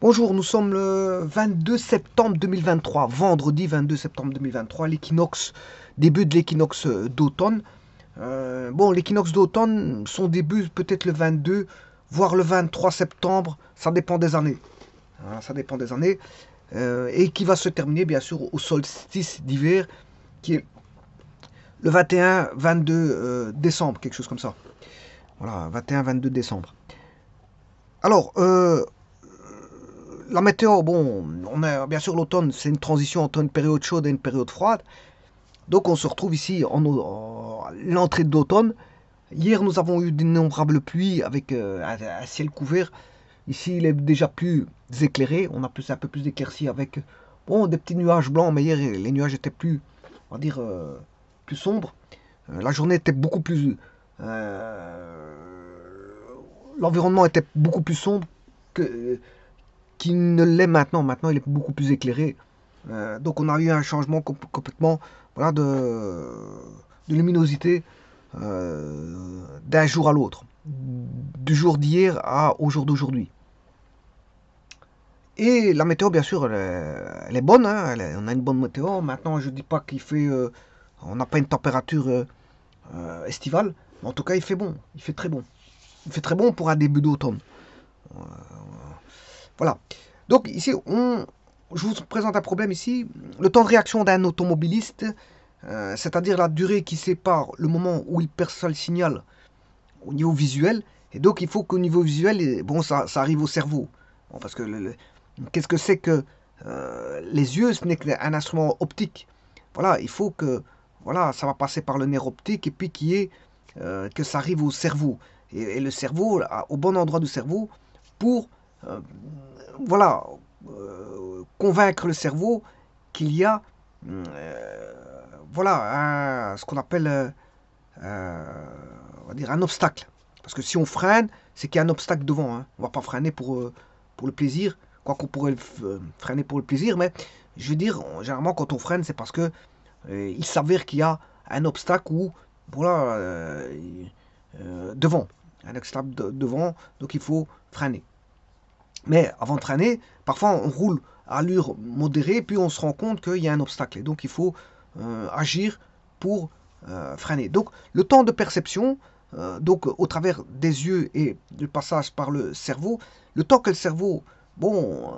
Bonjour, nous sommes le 22 septembre 2023, vendredi 22 septembre 2023, l'équinoxe, début de l'équinoxe d'automne. Bon, l'équinoxe d'automne, son début peut-être le 22, voire le 23 septembre, ça dépend des années. Ça dépend des années. Et qui va se terminer bien sûr au solstice d'hiver, qui est le 21-22 décembre, quelque chose comme ça. Voilà, 21-22 décembre. Alors, la météo, bon, on a bien sûr l'automne, c'est une transition entre une période chaude et une période froide. Donc on se retrouve ici en l'entrée de l'automne. Hier, nous avons eu d'innombrables pluies avec un ciel couvert. Ici, il est déjà plus éclairé. On a un peu plus d'éclaircies avec bon, des petits nuages blancs. Mais hier, les nuages étaient plus, on va dire, plus sombres. La journée était beaucoup plus. L'environnement était beaucoup plus sombre que, qu'il ne l'est maintenant. Maintenant, il est beaucoup plus éclairé. Donc, on a eu un changement complètement voilà, de luminosité d'un jour à l'autre, du jour d'hier au jour d'aujourd'hui. Et la météo, bien sûr, elle est bonne. Hein, on a une bonne météo. Maintenant, je ne dis pas qu'il fait. On n'a pas une température estivale. Mais en tout cas, il fait bon. Il fait très bon. Il fait très bon pour un début d'automne. Voilà. Donc ici, je vous présente un problème ici. Le temps de réaction d'un automobiliste, c'est-à-dire la durée qui sépare le moment où il perçoit le signal au niveau visuel. Et donc il faut qu'au niveau visuel, bon, ça arrive au cerveau. Bon, parce que qu'est-ce que c'est que les yeux, ce n'est qu'un instrument optique. Voilà, il faut que voilà, ça va passer par le nerf optique et puis que ça arrive au cerveau. Et le cerveau, au bon endroit du cerveau, pour euh, voilà, convaincre le cerveau qu'il y a voilà, ce qu'on appelle on va dire un obstacle. Parce que si on freine, c'est qu'il y a un obstacle devant. Hein. On ne va pas freiner pour le plaisir, quoi qu'on pourrait freiner pour le plaisir, mais je veux dire, généralement quand on freine, c'est parce que il s'avère qu'il y a un obstacle ou voilà, devant. Un obstacle devant, donc il faut freiner. Mais avant de freiner, parfois on roule à allure modérée, puis on se rend compte qu'il y a un obstacle. Et donc il faut agir pour freiner. Donc le temps de perception, donc au travers des yeux et le passage par le cerveau, le temps que le cerveau bon,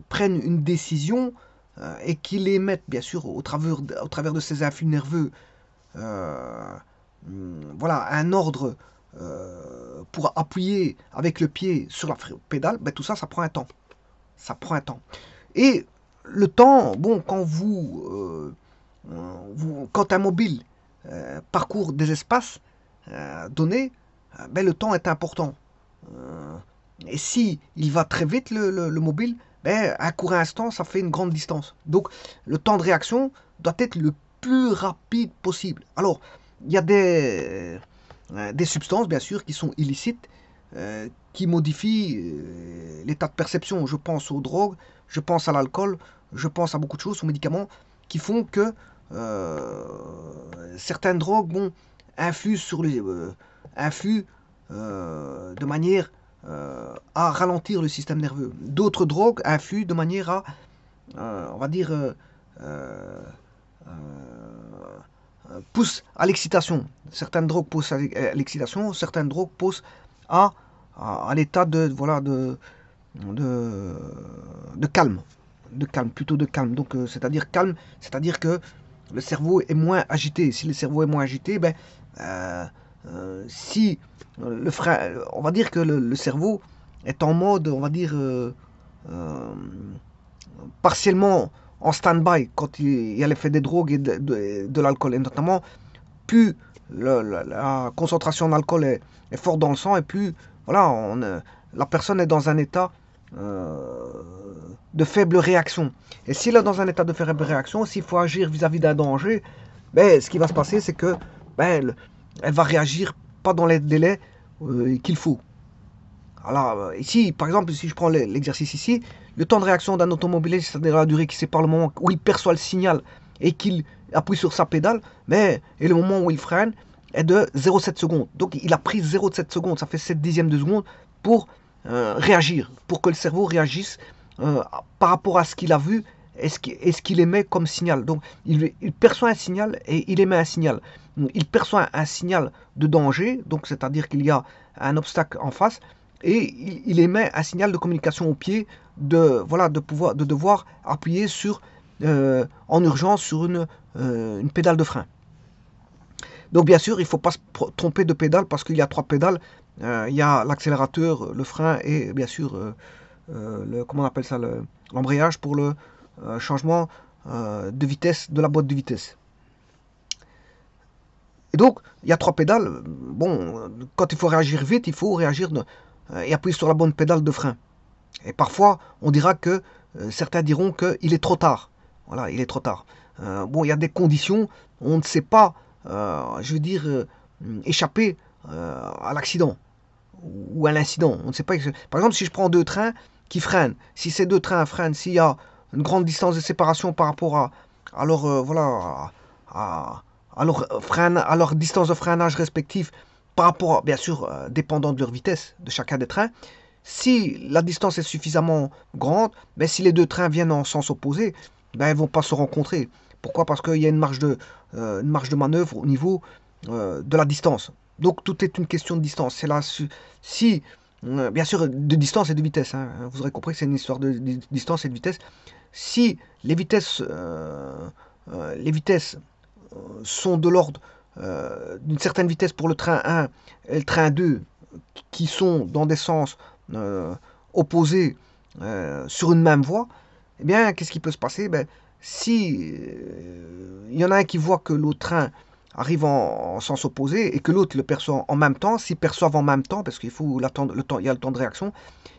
prenne une décision et qu'il émette bien sûr au travers de ses influx nerveux euh, voilà, un ordre pour appuyer avec le pied sur la pédale, ben, tout ça, ça prend un temps. Ça prend un temps. Et le temps, bon, quand un mobile parcourt des espaces donnés, ben, le temps est important. Euh, et si il va très vite, le mobile, ben, un court instant, ça fait une grande distance. Donc, le temps de réaction doit être le plus rapide possible. Alors, il y a des substances, bien sûr, qui sont illicites, qui modifient l'état de perception. Je pense aux drogues, je pense à l'alcool, je pense à beaucoup de choses, aux médicaments, qui font que euh, certaines drogues bon, influent sur les, influent de manière à ralentir le système nerveux. D'autres drogues influent de manière à, on va dire, euh, poussent à l'excitation. Certaines drogues poussent à l'excitation, certaines drogues poussent à, à l'état de, voilà, de, de calme. De calme, plutôt de calme. Donc, c'est-à-dire calme, c'est-à-dire que le cerveau est moins agité. Si le cerveau est moins agité, ben, si le frein, on va dire que le cerveau est en mode, on va dire, euh, partiellement en stand-by quand il y a l'effet des drogues et de l'alcool. Et notamment, plus la concentration d'alcool est forte dans le sang et plus voilà, la personne est dans un état euh, de faible réaction. Et s'il est dans un état de faible réaction, s'il faut agir vis-à-vis d'un danger, ben, ce qui va se passer, c'est que ben, elle va réagir pas dans les délais qu'il faut. Alors, ici, par exemple, si je prends l'exercice ici, le temps de réaction d'un automobiliste, c'est-à-dire la durée qui sépare le moment où il perçoit le signal et qu'il appuie sur sa pédale, et le moment où il freine, est de 0,7 secondes. Donc, il a pris 0,7 secondes, ça fait 7 dixièmes de seconde pour réagir, pour que le cerveau réagisse par rapport à ce qu'il a vu et ce qu'il émet comme signal. Donc il perçoit un signal et il émet un signal. Il perçoit un signal de danger, donc c'est-à-dire qu'il y a un obstacle en face, et il émet un signal de communication au pied de devoir appuyer en urgence sur une pédale de frein. Donc bien sûr, il ne faut pas se tromper de pédale parce qu'il y a 3 pédales. Il y a l'accélérateur, le frein et bien sûr comment on appelle ça, l'embrayage pour le changement de vitesse de la boîte de vitesse. Et donc, il y a 3 pédales. Bon, quand il faut réagir vite, il faut réagir et appuyer sur la bonne pédale de frein. Et parfois, on dira que certains diront qu'il est trop tard. Voilà, il est trop tard. Bon, il y a des conditions, on ne sait pas, échapper à l'accident ou à l'incident. On ne sait pas. Par exemple, si je prends 2 trains qui freinent, si ces 2 trains freinent, s'il y a une grande distance de séparation par rapport à leur à leur distance de freinage respective, par rapport, bien sûr, dépendant de leur vitesse de chacun des trains. Si la distance est suffisamment grande, ben, si les 2 trains viennent en sens opposé, ben, ils ne vont pas se rencontrer. Pourquoi? Parce qu'il y a une marge de manœuvre au niveau de la distance. Donc tout est une question de distance. C'est là, si, bien sûr, de distance et de vitesse. Hein. Vous aurez compris que c'est une histoire de distance et de vitesse. Si les vitesses sont de l'ordre d'une certaine vitesse pour le train 1 et le train 2, qui sont dans des sens opposés sur une même voie, eh bien, qu'est-ce qui peut se passer? Ben, si il y en a un qui voit que l'autre train arrive en sens opposé et que l'autre le perçoit en même temps, s'ils perçoivent en même temps, parce qu'il faut il y a le temps de réaction,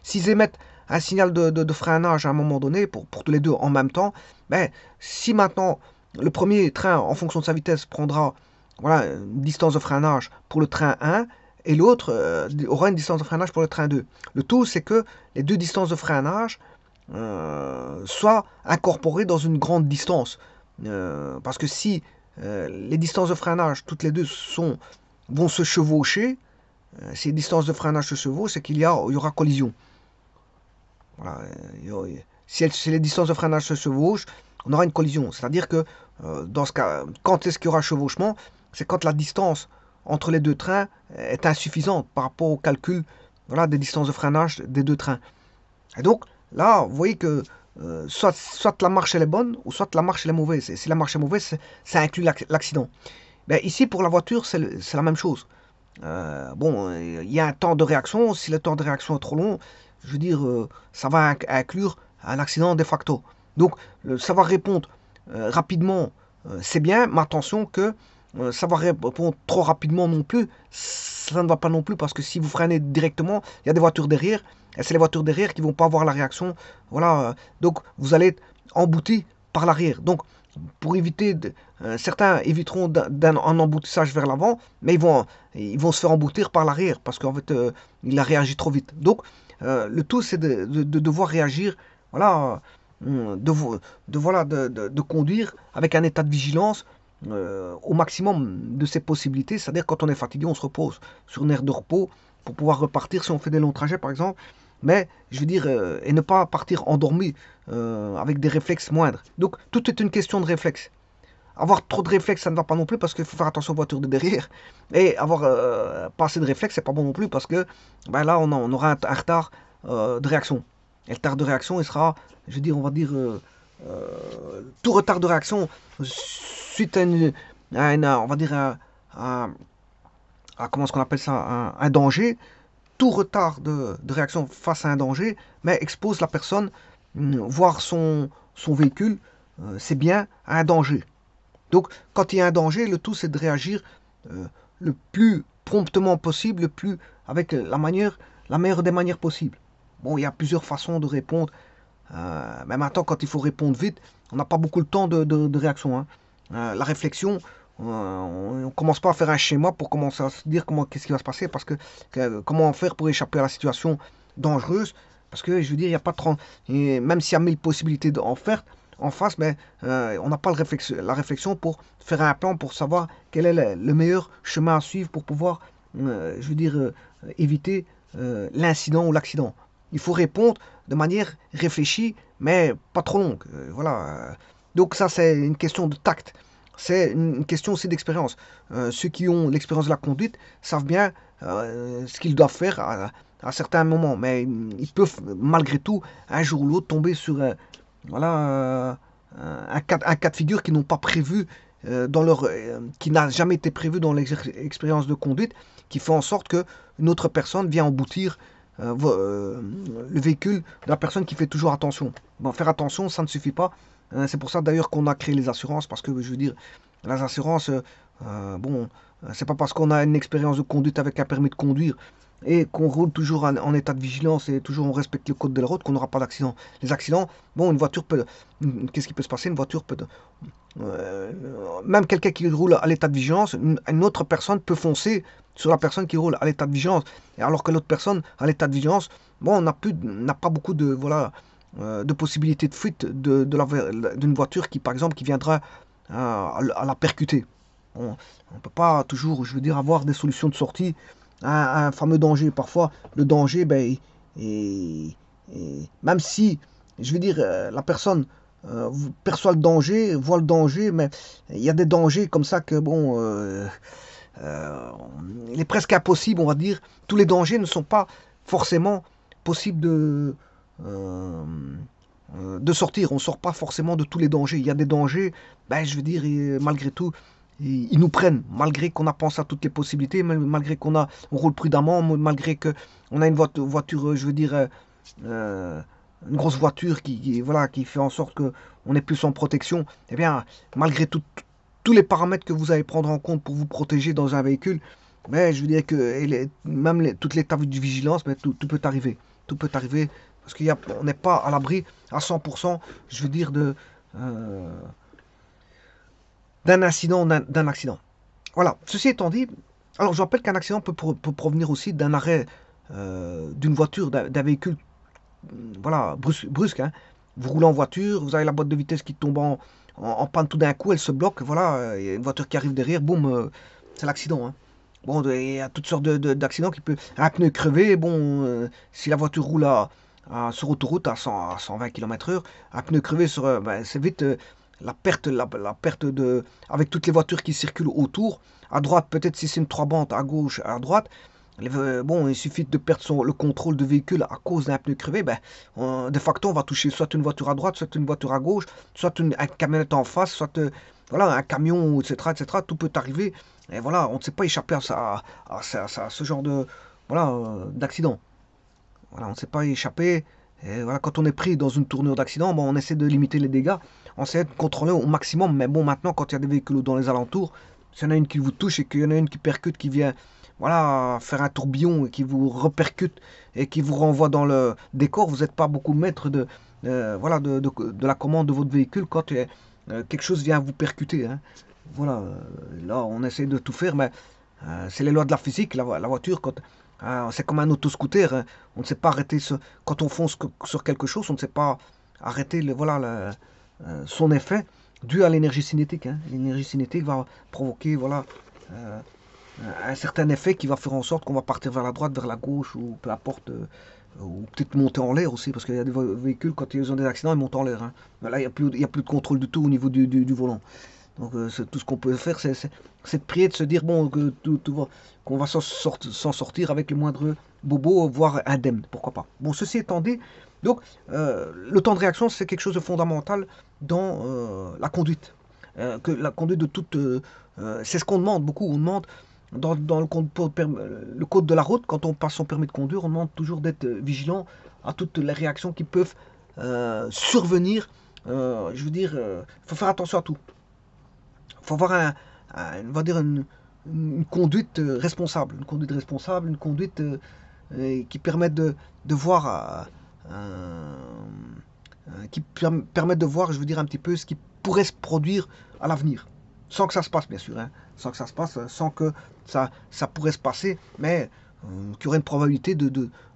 s'ils émettent un signal de freinage à un moment donné pour tous les deux en même temps, ben, si maintenant le premier train, en fonction de sa vitesse, prendra une distance de freinage pour le train 1 et l'autre aura une distance de freinage pour le train 2. Le tout, c'est que les 2 distances de freinage soient incorporées dans une grande distance. Parce que si les distances de freinage, toutes les deux, vont se chevaucher, si les distances de freinage se chevauchent, c'est qu'il y aura collision. Voilà, si les distances de freinage se chevauchent, on aura une collision. C'est-à-dire que dans ce cas, quand est-ce qu'il y aura chevauchement? C'est quand la distance entre les 2 trains est insuffisante par rapport au calcul des distances de freinage des 2 trains. Et donc là, vous voyez que soit la marche elle est bonne, ou soit la marche elle est mauvaise. Et si la marche est mauvaise, ça inclut l'accident. Ben, ici, pour la voiture, c'est la même chose. Il y a un temps de réaction. Si le temps de réaction est trop long, je veux dire, ça va inclure un accident de facto. Donc, savoir répondre rapidement, c'est bien, mais attention que savoir répondre trop rapidement non plus, ça ne va pas non plus, parce que si vous freinez directement, il y a des voitures derrière, et c'est les voitures derrière qui ne vont pas avoir la réaction. Donc vous allez être embouti par l'arrière. Donc, pour éviter, certains éviteront un emboutissage vers l'avant, mais ils vont se faire emboutir par l'arrière, parce qu'en fait, il a réagi trop vite. Donc, le tout, c'est de devoir réagir, de conduire avec un état de vigilance au maximum de ses possibilités. C'est-à-dire, quand on est fatigué, on se repose sur une aire de repos pour pouvoir repartir si on fait des longs trajets, par exemple. Mais, je veux dire, et ne pas partir endormi avec des réflexes moindres. Donc, tout est une question de réflexe. Avoir trop de réflexes, ça ne va pas non plus, parce qu'il faut faire attention aux voitures de derrière. Et avoir pas assez de réflexes, c'est pas bon non plus, parce que là, on aura un retard de réaction. Et le retard de réaction, il sera, je veux dire, on va dire, tout retard de réaction suite à on va dire, comment est-ce qu'on appelle ça, un danger. Tout retard de réaction face à un danger, mais expose la personne, voire son véhicule, c'est bien à un danger. Donc, quand il y a un danger, le tout, c'est de réagir le plus promptement possible, avec la meilleure des manières possibles. Bon, il y a plusieurs façons de répondre. Mais maintenant, quand il faut répondre vite, on n'a pas beaucoup le temps de réaction. Hein. La réflexion, on ne commence pas à faire un schéma pour commencer à se dire qu'est-ce qui va se passer, parce que comment faire pour échapper à la situation dangereuse, parce que je veux dire, il n'y a pas et même s'il y a 1000 possibilités en faire en face, mais on n'a pas la réflexion pour faire un plan, pour savoir quel est le meilleur chemin à suivre pour pouvoir, éviter l'incident ou l'accident. Il faut répondre de manière réfléchie, mais pas trop longue. Voilà. Donc ça, c'est une question de tact. C'est une question aussi d'expérience. Ceux qui ont l'expérience de la conduite savent bien ce qu'ils doivent faire à certains moments, mais ils peuvent malgré tout, un jour ou l'autre, tomber sur voilà, un cas de figure qu'ils n'ont pas prévu qui n'a jamais été prévu dans l'expérience de conduite, qui fait en sorte que une autre personne vient emboutir le véhicule de la personne qui fait toujours attention. Bon, faire attention, ça ne suffit pas. C'est pour ça d'ailleurs qu'on a créé les assurances, parce que je veux dire, les assurances, bon, c'est pas parce qu'on a une expérience de conduite avec un permis de conduire et qu'on roule toujours en état de vigilance et toujours on respecte le code de la route qu'on n'aura pas d'accident. Les accidents, bon, une voiture peut, qu'est-ce qui peut se passer? Une voiture peut, euh, même quelqu'un qui roule à l'état de vigilance, une autre personne peut foncer sur la personne qui roule à l'état de vigilance. Et alors que l'autre personne à l'état de vigilance, bon, n'a pas beaucoup de, voilà, de possibilités de fuite d'une voiture qui, par exemple, qui viendra à la percuter. On ne peut pas toujours, je veux dire, avoir des solutions de sortie à un fameux danger. Parfois, le danger, ben, même si, je veux dire, la personne perçoit le danger, voit le danger, mais il y a des dangers comme ça que, bon, euh, il est presque impossible, on va dire, tous les dangers ne sont pas forcément possibles de sortir. On ne sort pas forcément de tous les dangers. Il y a des dangers, ben, je veux dire, malgré tout, ils nous prennent, malgré qu'on a pensé à toutes les possibilités, malgré on roule prudemment, malgré qu'on a une voiture, je veux dire, une grosse voiture voilà, qui fait en sorte qu'on est plus en protection. Eh bien, malgré tous les paramètres que vous allez prendre en compte pour vous protéger dans un véhicule, mais je veux dire que même toutes les tables de vigilance, mais tout peut arriver. Tout peut arriver parce qu'on n'est pas à l'abri à 100%, je veux dire, d'un incident, d'un accident. Voilà. Ceci étant dit, alors je rappelle qu'un accident peut provenir aussi d'un arrêt d'une voiture, d'un véhicule, voilà, brusque. Hein. Vous roulez en voiture, vous avez la boîte de vitesse qui tombe en panne tout d'un coup, elle se bloque, voilà, il y a une voiture qui arrive derrière, boum, c'est l'accident. Hein. Bon, il y a toutes sortes d'accidents qui peuvent. Un pneu crevé, bon, si la voiture roule sur autoroute à 120 km/h, un pneu crevé ben, c'est vite la perte avec toutes les voitures qui circulent autour. À droite, peut-être si c'est une 3 bandes, à gauche, à droite. Bon, il suffit de perdre le contrôle de véhicule à cause d'un pneu crevé. Ben, de facto, on va toucher soit une voiture à droite, soit une voiture à gauche, soit un camionnette en face, soit voilà, un camion, etc., etc. Tout peut arriver. Et voilà, on ne sait pas échapper à ce genre voilà, d'accident. Voilà, on ne sait pas échapper. Et voilà, quand on est pris dans une tournure d'accident, bon, on essaie de limiter les dégâts. On essaie de contrôler au maximum. Mais bon, maintenant, quand il y a des véhicules dans les alentours, s'il y en a une qui vous touche et qu'il y en a une qui percute, qui vient voilà, faire un tourbillon et qui vous repercute et qui vous renvoie dans le décor, vous n'êtes pas beaucoup maître voilà, de la commande de votre véhicule quand quelque chose vient vous percuter. Hein. Voilà, là, on essaie de tout faire, mais c'est les lois de la physique. La voiture, c'est comme un autoscooter. Hein. On ne sait pas arrêter quand on fonce sur quelque chose, on ne sait pas arrêter voilà, son effet dû à l'énergie cinétique. Hein. L'énergie cinétique va provoquer voilà, un certain effet qui va faire en sorte qu'on va partir vers la droite, vers la gauche, ou peu importe, ou peut-être monter en l'air aussi, parce qu'il y a des véhicules, quand ils ont des accidents, ils montent en l'air. Hein. Mais là, il n'y a plus de contrôle du tout au niveau du volant. Donc tout ce qu'on peut faire, c'est de prier, de se dire bon, qu'on va s'en sortir avec le moindre bobo, voire indemne, pourquoi pas. Bon, ceci étant dit, donc le temps de réaction, c'est quelque chose de fondamental dans la conduite. Que la conduite de toute... c'est ce qu'on demande beaucoup, on demande dans le code de la route, quand on passe son permis de conduire, on demande toujours d'être vigilant à toutes les réactions qui peuvent survenir. Je veux dire, il faut faire attention à tout. Il faut avoir on va dire une conduite responsable, une conduite qui permet de voir, qui permet de voir, je veux dire un petit peu ce qui pourrait se produire à l'avenir, sans que ça se passe bien sûr, hein, sans que ça se passe, sans que ça pourrait se passer, mais qu'il y aurait une probabilité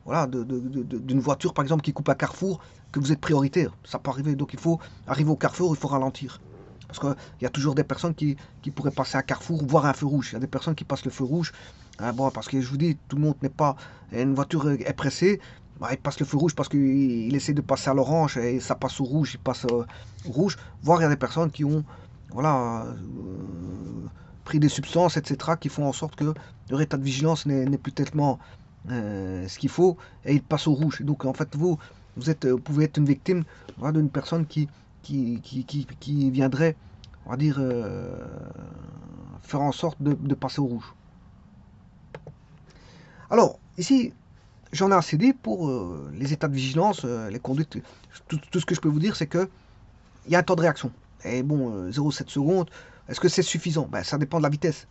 voilà, d'une voiture par exemple qui coupe un carrefour, que vous êtes prioritaire, ça peut arriver, donc il faut arriver au carrefour, il faut ralentir. Parce qu'il y a toujours des personnes qui pourraient passer un carrefour, voir un feu rouge. Il y a des personnes qui passent le feu rouge Hein, bon, parce que je vous dis, tout le monde n'est pas... Une voiture est pressée, bah, il passe le feu rouge parce qu'il essaie de passer à l'orange et ça passe au rouge, il passe au rouge. Voire il y a des personnes qui ont, voilà, pris des substances, etc., qui font en sorte que leur état de vigilance n'est plus tellement ce qu'il faut et il passe au rouge. Donc en fait, vous pouvez être une victime, voilà, d'une personne qui viendrait, on va dire, faire en sorte de passer au rouge. Alors, ici, j'en ai assez dit pour les états de vigilance, les conduites. Tout ce que je peux vous dire, c'est que il y a un temps de réaction. Et bon, 0,7 secondes, est-ce que c'est suffisant? Ben, ça dépend de la vitesse.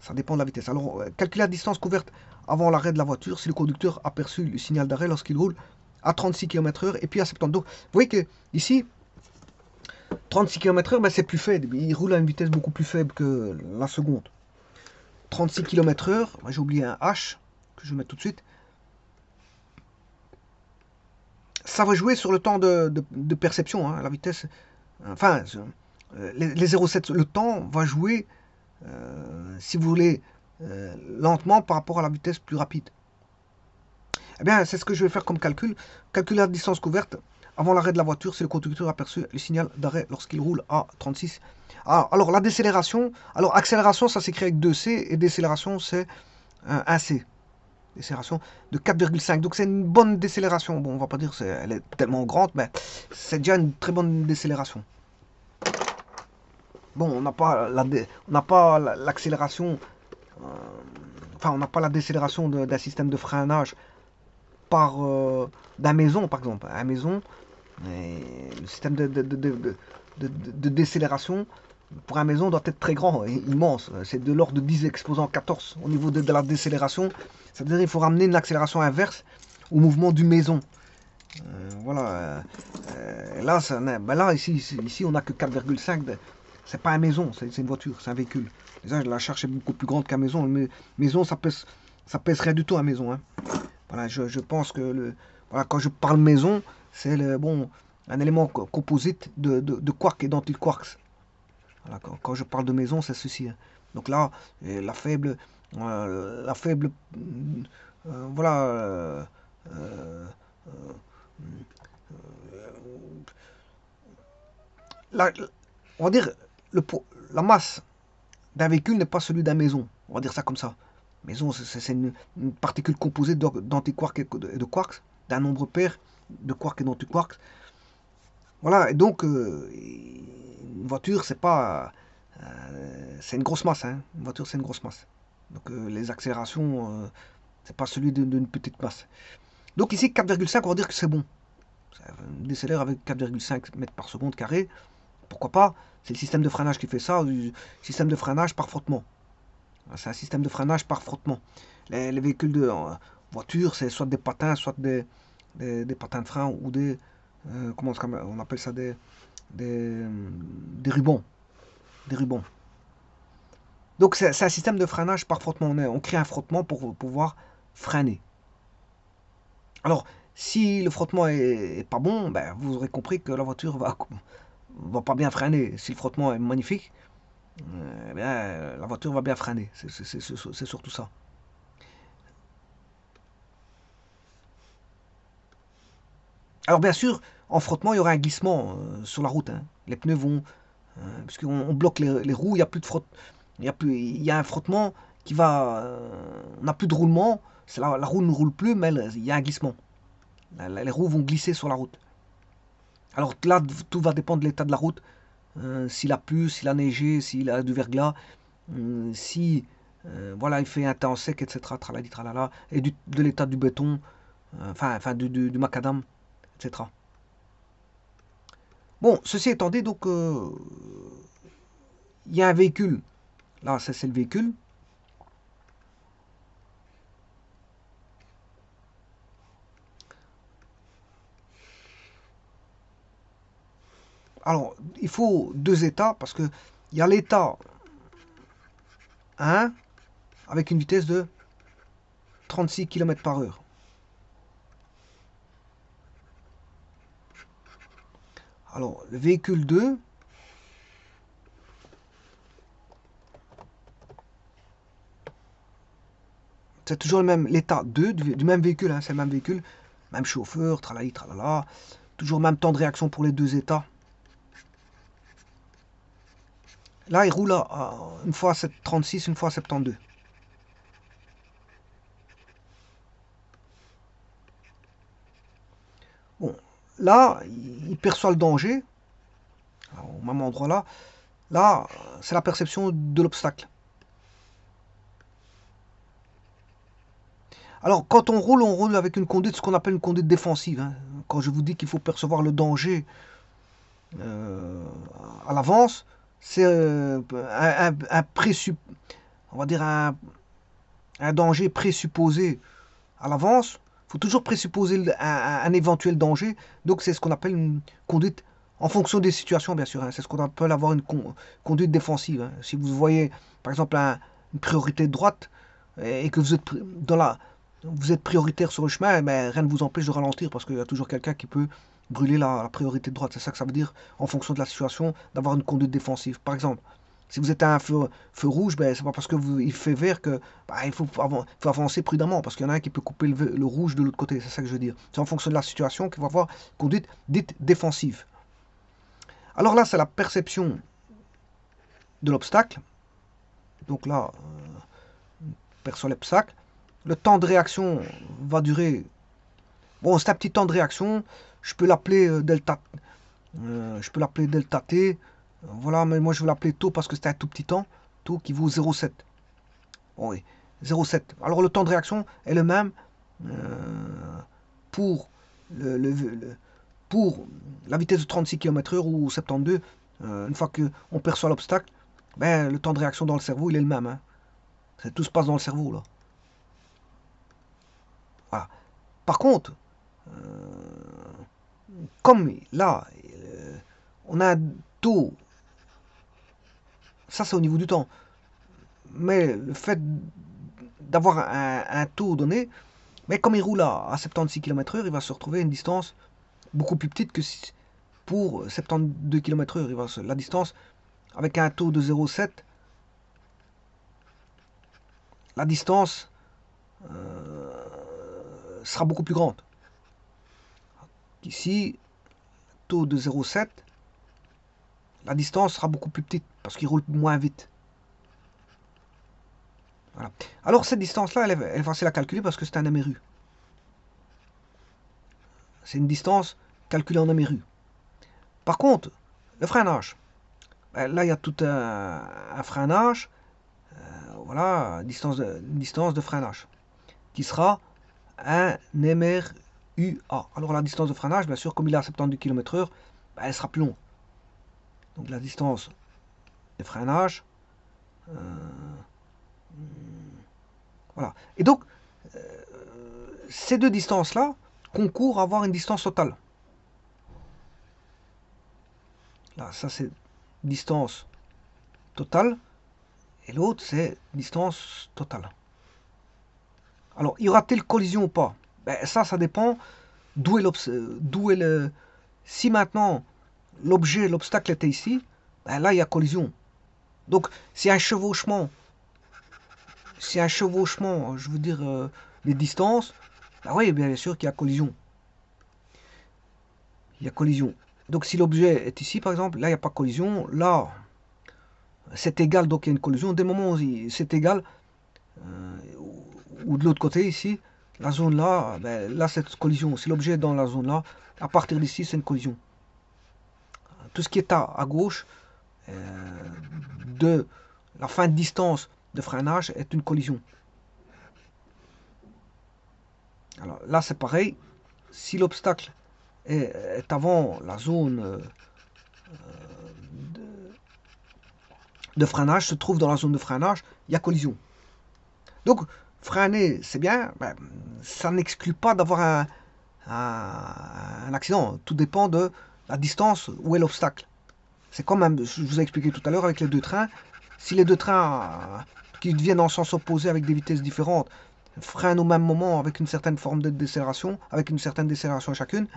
Ça dépend de la vitesse. Alors, calculez la distance couverte avant l'arrêt de la voiture si le conducteur a perçu le signal d'arrêt lorsqu'il roule à 36 km/h et puis à 70. Donc, vous voyez que ici, 36 km/h, ben, c'est plus faible. Il roule à une vitesse beaucoup plus faible que la seconde. 36 km/h, j'ai oublié un H que je vais mettre tout de suite. Ça va jouer sur le temps de perception, hein, la vitesse. Enfin, les 0,7, le temps va jouer, si vous voulez, lentement par rapport à la vitesse plus rapide. Eh bien, c'est ce que je vais faire comme calcul. Calculer la distance couverte avant l'arrêt de la voiture si le conducteur a perçu le signal d'arrêt lorsqu'il roule à 36. Ah, alors, la décélération. Alors, accélération, ça s'écrit avec 2C et décélération, c'est 1C. Décélération de 4,5. Donc, c'est une bonne décélération. Bon, on va pas dire qu'elle est tellement grande, mais c'est déjà une très bonne décélération. Bon, on n'a pas l'accélération, enfin, on n'a pas la décélération d'un système de freinage par d'un maison, par exemple. À la maison, le système de décélération pour un maison doit être très grand, immense. C'est de l'ordre de 10 exposant 14 au niveau de la décélération. C'est-à-dire qu'il faut ramener une accélération inverse au mouvement d'une maison. Voilà. Là, ben là ici, on n'a que 4,5. C'est pas une maison, c'est une voiture, c'est un véhicule. Déjà, la charge est beaucoup plus grande qu'une maison. Une maison, ça pèse rien du tout à maison. Hein. Voilà, je pense que voilà, quand je parle maison, c'est bon, un élément composite de quarks et d'antiquarks. Voilà, quand je parle de maison, c'est ceci. Hein. Donc là, la faible, voilà, euh, la, on va dire, le, la masse d'un véhicule n'est pas celui d'une maison. On va dire ça comme ça. Maison, c'est une particule composée d'antiquarks et de quarks, d'un nombre pair de quarks et d'antiquarks. Voilà, et donc, une voiture, c'est pas. C'est une grosse masse. Hein. Une voiture, c'est une grosse masse. Donc, les accélérations, c'est pas celui d'une petite masse. Donc, ici, 4,5, on va dire que c'est bon. Ça décélère avec 4,5 mètres par seconde carré. Pourquoi pas? C'est le système de freinage qui fait ça, le système de freinage par frottement. C'est un système de freinage par frottement. Les véhicules de voiture, c'est soit des patins, soit des patins de frein ou des. Comment on appelle ça? Des rubans. Des rubans. Donc c'est un système de freinage par frottement. On crée un frottement pour pouvoir freiner. Alors, si le frottement est pas bon, ben, vous aurez compris que la voiture va pas bien freiner. Si le frottement est magnifique, eh bien, la voiture va bien freiner. C'est surtout ça. Alors bien sûr, en frottement, il y aura un glissement sur la route. Hein. Les pneus vont, puisqu'on bloque les roues, il y a plus de il y a un frottement qui va, on n'a plus de roulement. La roue ne roule plus, mais il y a un glissement. Les roues vont glisser sur la route. Alors là, tout va dépendre de l'état de la route. S'il a plu, s'il a neigé, s'il a du verglas, si voilà, il fait un temps sec, etc. Tralali, tralala, et de l'état du béton, enfin du macadam, etc. Bon, ceci étant dit, donc il y a un véhicule. Là, c'est le véhicule. Alors, il faut deux états parce que il y a l'état 1 avec une vitesse de 36 km/h. Alors, le véhicule 2, C'est toujours le même, l'état 2 du même véhicule, hein, c'est le même véhicule, même chauffeur, tralali, tralala, toujours même temps de réaction pour les deux états. Là, il roule une fois à 36, une fois à 72. Bon, là, il perçoit le danger, au même endroit là. Là, c'est la perception de l'obstacle. Alors, quand on roule avec une conduite, ce qu'on appelle une conduite défensive. Hein. Quand je vous dis qu'il faut percevoir le danger euh, à l'avance, c'est on va dire un danger présupposé à l'avance. Il faut toujours présupposer un éventuel danger. Donc, c'est ce qu'on appelle une conduite en fonction des situations, bien sûr. Hein. C'est ce qu'on appelle avoir une conduite défensive. Hein. Si vous voyez, par exemple, une priorité de droite et que vous êtes vous êtes prioritaire sur le chemin, mais rien ne vous empêche de ralentir parce qu'il y a toujours quelqu'un qui peut brûler la priorité de droite. C'est ça que ça veut dire, en fonction de la situation, d'avoir une conduite défensive. Par exemple, si vous êtes à un feu rouge, ben, c'est pas parce que il fait vert que il faut avancer prudemment, parce qu'il y en a un qui peut couper le rouge de l'autre côté. C'est ça que je veux dire. C'est en fonction de la situation qu'il va avoir conduite dite défensive. Alors là, c'est la perception de l'obstacle. Donc là, on perçoit l'obstacle. Le temps de réaction va durer. Bon, c'est un petit temps de réaction. Je peux l'appeler delta. Je peux l'appeler delta t. Voilà, mais moi je vais l'appeler taux parce que c'est un tout petit temps. Taux qui vaut 0,7. Bon, oui, 0,7. Alors le temps de réaction est le même pour, pour la vitesse de 36 km/h ou 72. Une fois qu'on perçoit l'obstacle, ben, le temps de réaction dans le cerveau il est le même. Hein. Tout se passe dans le cerveau là. Voilà. Par contre, comme là, on a un taux, ça c'est au niveau du temps, mais le fait d'avoir un taux donné, mais comme il roule à 76 km/h, il va se retrouver à une distance beaucoup plus petite que pour 72 km/h. La distance, avec un taux de 0,7, la distance sera beaucoup plus grande. Ici, taux de 0,7, la distance sera beaucoup plus petite parce qu'il roule moins vite. Voilà. Alors cette distance-là, elle est facile à calculer parce que c'est un MRU. C'est une distance calculée en MRU. Par contre, le freinage, ben là il y a tout un freinage, voilà, une distance de freinage, qui sera un MRUA. Alors la distance de freinage, bien sûr, comme il est à 72 km/h, ben, elle sera plus longue. Donc la distance de freinage, voilà. Et donc, ces deux distances-là concourent à avoir une distance totale. Là, ça c'est distance totale, et l'autre c'est distance totale. Alors, y aura-t-il collision ou pas? Ben, ça dépend d'où est le... Si maintenant l'obstacle était ici, ben là il y a collision. Donc, si un chevauchement, je veux dire, les distances, ben oui, bien sûr qu'il y a collision. Il y a collision. Donc, si l'objet est ici, par exemple, là, il n'y a pas de collision. Là, c'est égal, donc il y a une collision. Dès le moment où c'est égal, ou de l'autre côté, ici, la zone là, ben, là, c'est collision. Si l'objet est dans la zone là, à partir d'ici, c'est une collision. Tout ce qui est à gauche de la fin de distance de freinage est une collision. Alors là, c'est pareil. Si l'obstacle est avant la zone de freinage, se trouve dans la zone de freinage, il y a collision. Donc, freiner, c'est bien, ben, ça n'exclut pas d'avoir un accident. Tout dépend de la distance où est l'obstacle. C'est comme je vous ai expliqué tout à l'heure avec les deux trains. Si les deux trains qui viennent en sens opposé avec des vitesses différentes freinent au même moment avec une certaine forme de décélération, avec une certaine décélération chacune,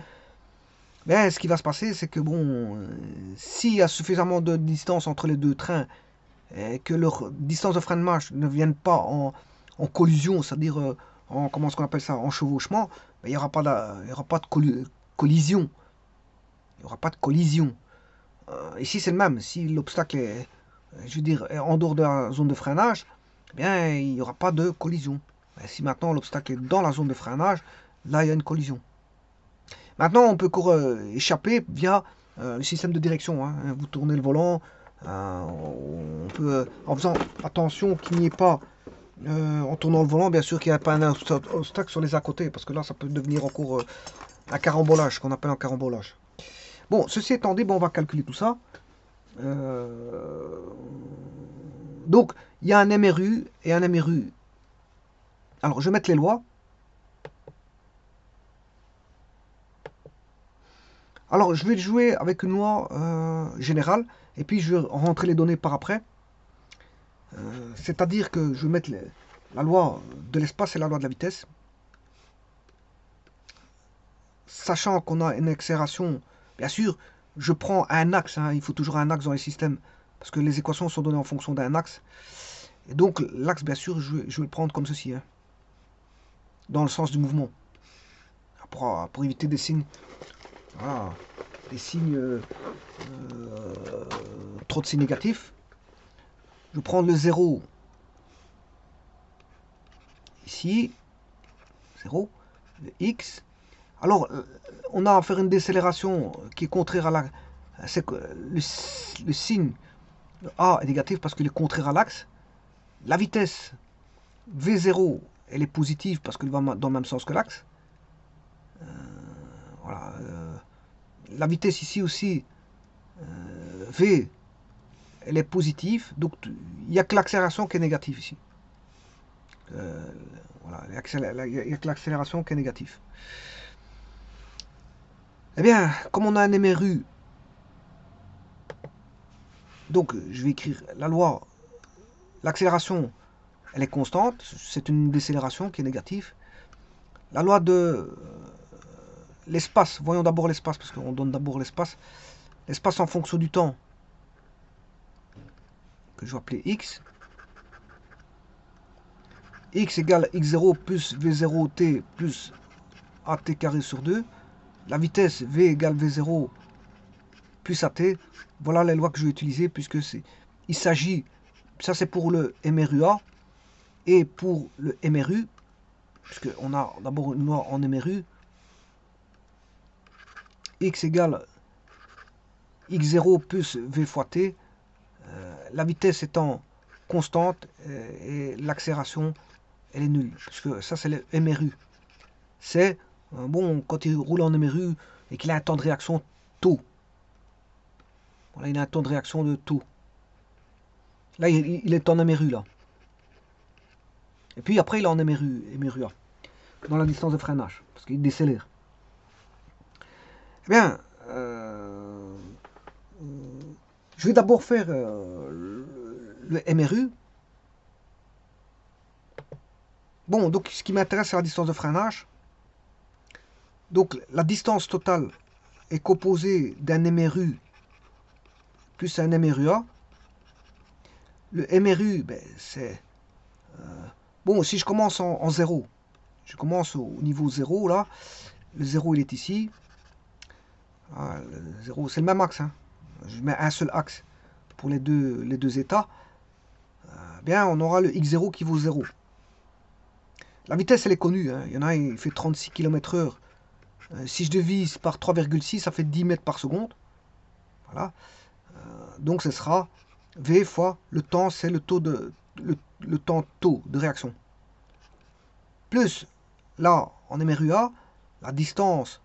ben, ce qui va se passer, c'est que bon, s'il y a suffisamment de distance entre les deux trains et que leur distance de frein de marche ne vienne pas en collision, c'est-à-dire en, comment est-ce qu'on appelle ça, en chevauchement, ben, il n'y aura pas il y aura pas de collision. Il n'y aura pas de collision. Ici, c'est le même. Si l'obstacle est, je veux dire, est en dehors de la zone de freinage, eh bien, il n'y aura pas de collision. Ben, si maintenant l'obstacle est dans la zone de freinage, là, il y a une collision. Maintenant, on peut échapper via le système de direction. Hein. Vous tournez le volant, on peut, en faisant attention qu'il n'y ait pas, en tournant le volant, bien sûr qu'il n'y a pas un obstacle sur les à côté, parce que là, ça peut devenir encore un carambolage, ce qu'on appelle un carambolage. Bon, ceci étant dit, bon, on va calculer tout ça. Donc, il y a un MRU et un MRU. Alors, je vais mettre les lois. Alors, je vais jouer avec une loi générale, et puis je vais rentrer les données par après. C'est-à-dire que je vais mettre la loi de l'espace et la loi de la vitesse. Sachant qu'on a une accélération, bien sûr, je prends un axe, hein, il faut toujours un axe dans les systèmes, parce que les équations sont données en fonction d'un axe. Et donc, l'axe, bien sûr, je vais le prendre comme ceci, hein, dans le sens du mouvement, pour éviter des signes. Voilà, des signes, trop de signes négatifs. Je prends le 0 ici, 0, le X. Alors, on a à faire une décélération qui est contraire à la... C'est que le signe A est négatif parce qu'il est contraire à l'axe. La vitesse V0, elle est positive parce qu'elle va dans le même sens que l'axe. Voilà. La vitesse ici aussi, V, elle est positive. Donc, il n'y a que l'accélération qui est négative ici. Voilà, il n'y a que l'accélération qui est négative. Eh bien, comme on a un MRU, donc je vais écrire la loi, l'accélération, elle est constante, c'est une décélération qui est négative. La loi de l'espace, voyons d'abord l'espace, parce qu'on donne d'abord l'espace. L'espace en fonction du temps, que je vais appeler x. X égale x0 plus v0t plus at carré sur 2. La vitesse v égale v0 plus at. Voilà les lois que je vais utiliser, puisque il s'agit, ça c'est pour le MRUA, et pour le MRU, puisqu'on a d'abord une loi en MRU, x égale x0 plus v fois t, la vitesse étant constante et l'accélération elle est nulle, puisque ça c'est le MRU. C'est, bon, quand il roule en MRU et qu'il a un temps de réaction taux. Voilà, il a un temps de réaction de taux. Là, il est en MRU, là. Et puis après, il est en MRUA, dans la distance de freinage, parce qu'il décélère. Eh bien, je vais d'abord faire le MRU. Bon, donc ce qui m'intéresse, c'est la distance de freinage. Donc la distance totale est composée d'un MRU plus un MRUA. Le MRU, ben, c'est... bon, si je commence en 0, je commence au niveau 0, là. Le 0, il est ici. Ah, le 0, c'est le même axe. Hein. Je mets un seul axe pour les deux états. Bien, on aura le x0 qui vaut 0. La vitesse, elle est connue. Hein. Il y en a, il fait 36 km/h. Si je divise par 3,6, ça fait 10 mètres par seconde. Voilà. Donc, ce sera V fois le temps, c'est le taux le temps taux de réaction. Plus, là, en MRUA, la distance,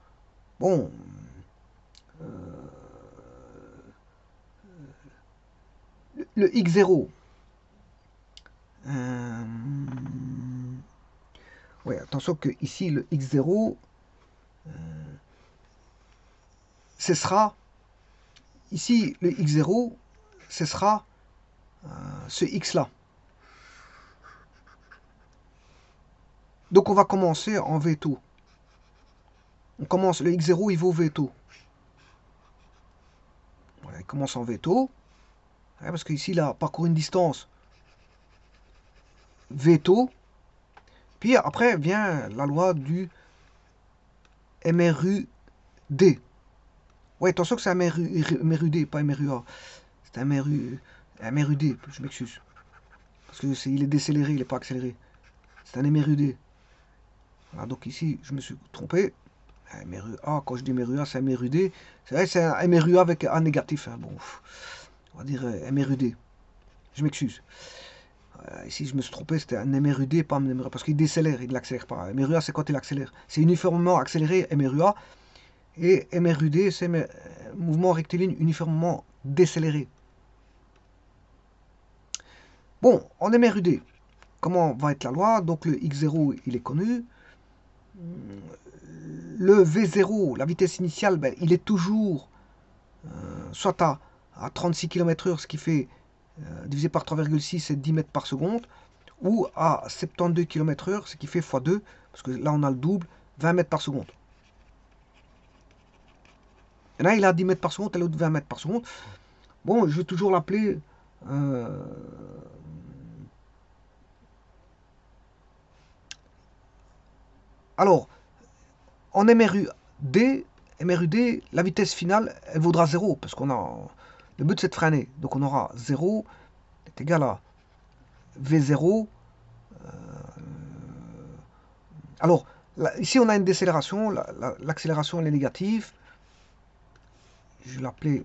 bon, le x0, ouais, attention que ici, le x0, ce sera, ici, le x0, ce sera ce x-là. Donc on va commencer en v taux. On commence, le x0 il vaut v taux. Voilà, il commence en v taux. Parce qu'ici il a parcouru une distance v taux. Puis après vient la loi du MRUD. Ouais, attention que c'est MRUD, pas MRUA. C'est un MRUD, je m'excuse. Parce que il est décéléré, il n'est pas accéléré. C'est un MRUD. Voilà, donc ici, je me suis trompé. MRUA, quand je dis MRUA, c'est MRUD. C'est vrai, c'est un MRUA avec un négatif. Hein. Bon, on va dire MRUD. Je m'excuse. Ici, je me suis trompé, c'était un MRUD, pas un MRUA, parce qu'il décélère, il ne l'accélère pas. MRUA, c'est quand il accélère. C'est uniformément accéléré, MRUA. Et MRUD, c'est mouvement rectiligne uniformément décéléré. Bon, en MRUD, comment va être la loi? Donc le X0, il est connu. Le V0, la vitesse initiale, ben, il est toujours soit à 36 km/h, ce qui fait divisé par 3,6, c'est 10 mètres par seconde, ou à 72 km/h, ce qui fait x2, parce que là on a le double, 20 mètres par seconde. Et là il a 10 mètres par seconde, et l'autre 20 mètres par seconde. Bon, je vais toujours l'appeler alors, en MRUD, la vitesse finale, elle vaudra 0, parce qu'on a... Le but, c'est de freiner. Donc, on aura 0 est égal à V0. Alors, là, ici, on a une décélération. L'accélération, elle est négative. Je vais l'appeler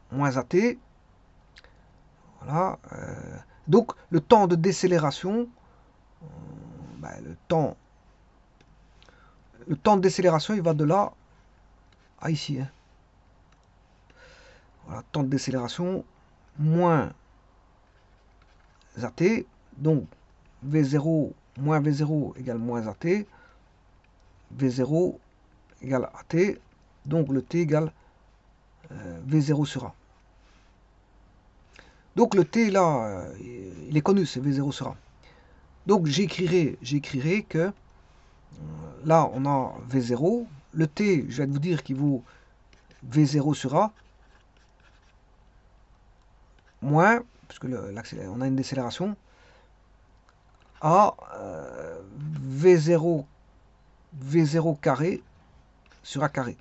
moins AT. Voilà. Donc, le temps de décélération, ben, le temps de décélération, il va de là à ici. Hein. Voilà, temps de décélération, moins AT. Donc, V0 moins V0 égale moins AT. V0 égale AT. Donc, le T égale V0 sur A. Donc, le T, là, il est connu, c'est V0 sur A. Donc, j'écrirai que là, on a V0. Le T, je vais vous dire qu'il vaut V0 sur A moins, parce que on a une décélération, à V0 carré sur A carré.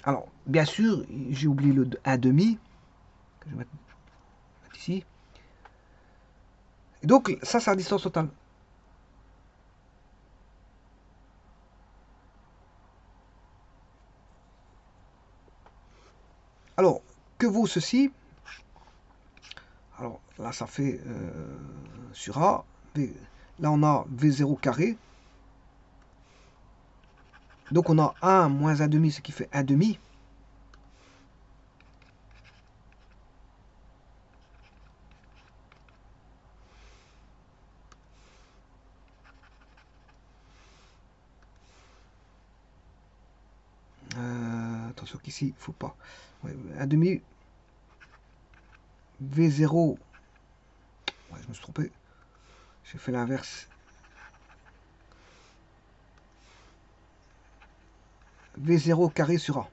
Alors, bien sûr, j'ai oublié le 1,5, que je vais mettre ici. Et donc, ça, c'est la distance totale. Alors, que vaut ceci? Alors, là, ça fait sur A. Là, on a V0 carré. Donc, on a 1 moins 1,5, ce qui fait 1,5. Attention qu'ici, il ne faut pas. Ouais, 1,5. V0. Ouais, je me suis trompé. J'ai fait l'inverse. V0 carré sur A.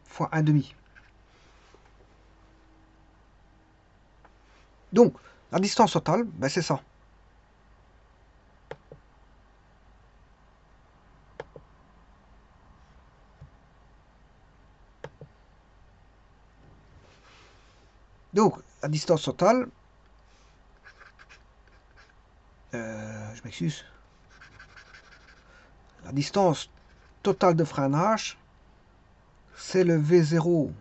Fois 1,5. Donc, la distance totale, ben c'est ça. Donc, la distance totale, je m'excuse, la distance totale de freinage, c'est le V0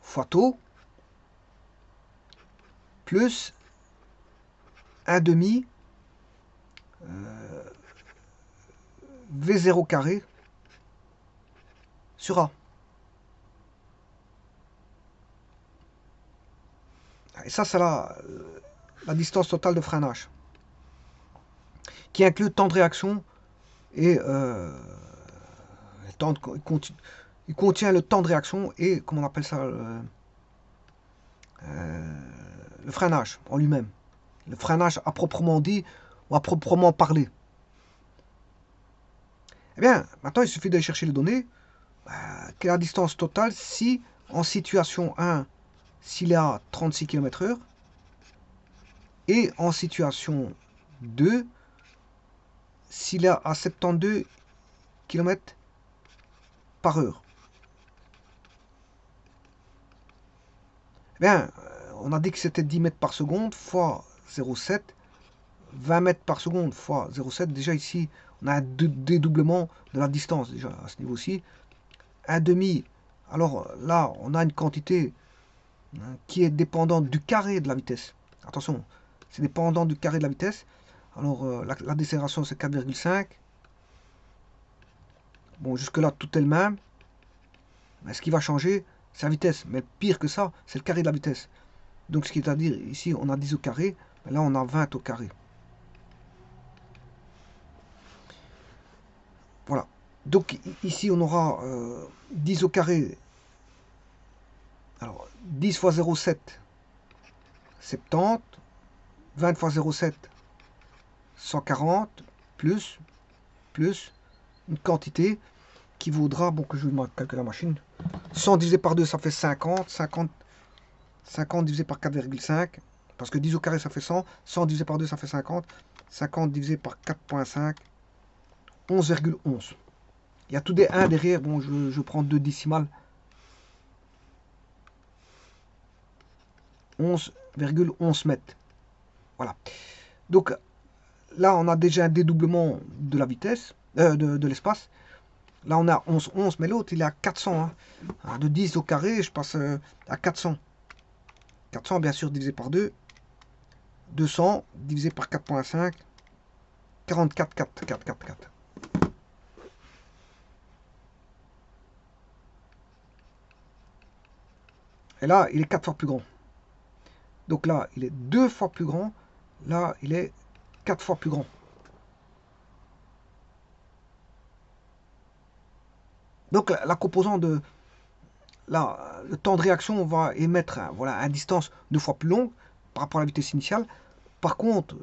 fois taux, plus 1,5 V0 carré sur A. Et ça, c'est la distance totale de freinage, qui inclut le temps de réaction et il contient le temps de réaction et, comment on appelle ça, le freinage en lui-même. Le freinage à proprement dit ou à proprement parler. Eh bien, maintenant, il suffit d'aller chercher les données. Quelle est la distance totale si, en situation 1, s'il est à 36 km/h. Et en situation 2, s'il est à 72 km/h. Bien, on a dit que c'était 10 mètres par seconde fois 0,7. 20 mètres par seconde fois 0,7. Déjà ici, on a un dédoublement de la distance déjà à ce niveau-ci. Un demi. Alors là, on a une quantité qui est dépendante du carré de la vitesse. Attention, c'est dépendant du carré de la vitesse. Alors la décélération c'est 4,5. Bon, jusque-là, tout est le même. Mais ce qui va changer, c'est la vitesse. Mais pire que ça, c'est le carré de la vitesse. Donc ce qui est à dire, ici on a 10 au carré, mais là on a 20 au carré. Voilà. Donc ici on aura 10 au carré. Alors 10 fois 0,7, 70. 20 fois 0,7, 140, plus une quantité qui vaudra, bon que je vais calculer la machine, 100 divisé par 2 ça fait 50, 50 divisé par 4,5, parce que 10 au carré ça fait 100, 100 divisé par 2 ça fait 50, 50 divisé par 4,5, 11,11. Il y a tout des 1 derrière, bon je prends 2 décimales, 11,11 mètres. Voilà. Donc là on a déjà un dédoublement de la vitesse, de l'espace. Là, on a 11, mais l'autre, il est à 400. Hein. De 10 au carré, je passe à 400. 400, bien sûr, divisé par 2. 200, divisé par 4,5. 44, 4, 4, 4, 4. Et là, il est 4 fois plus grand. Donc là, il est 2 fois plus grand. Là, il est 4 fois plus grand. Donc la composante de... Là, le temps de réaction, on va émettre voilà, une distance 2 fois plus longue par rapport à la vitesse initiale. Par contre,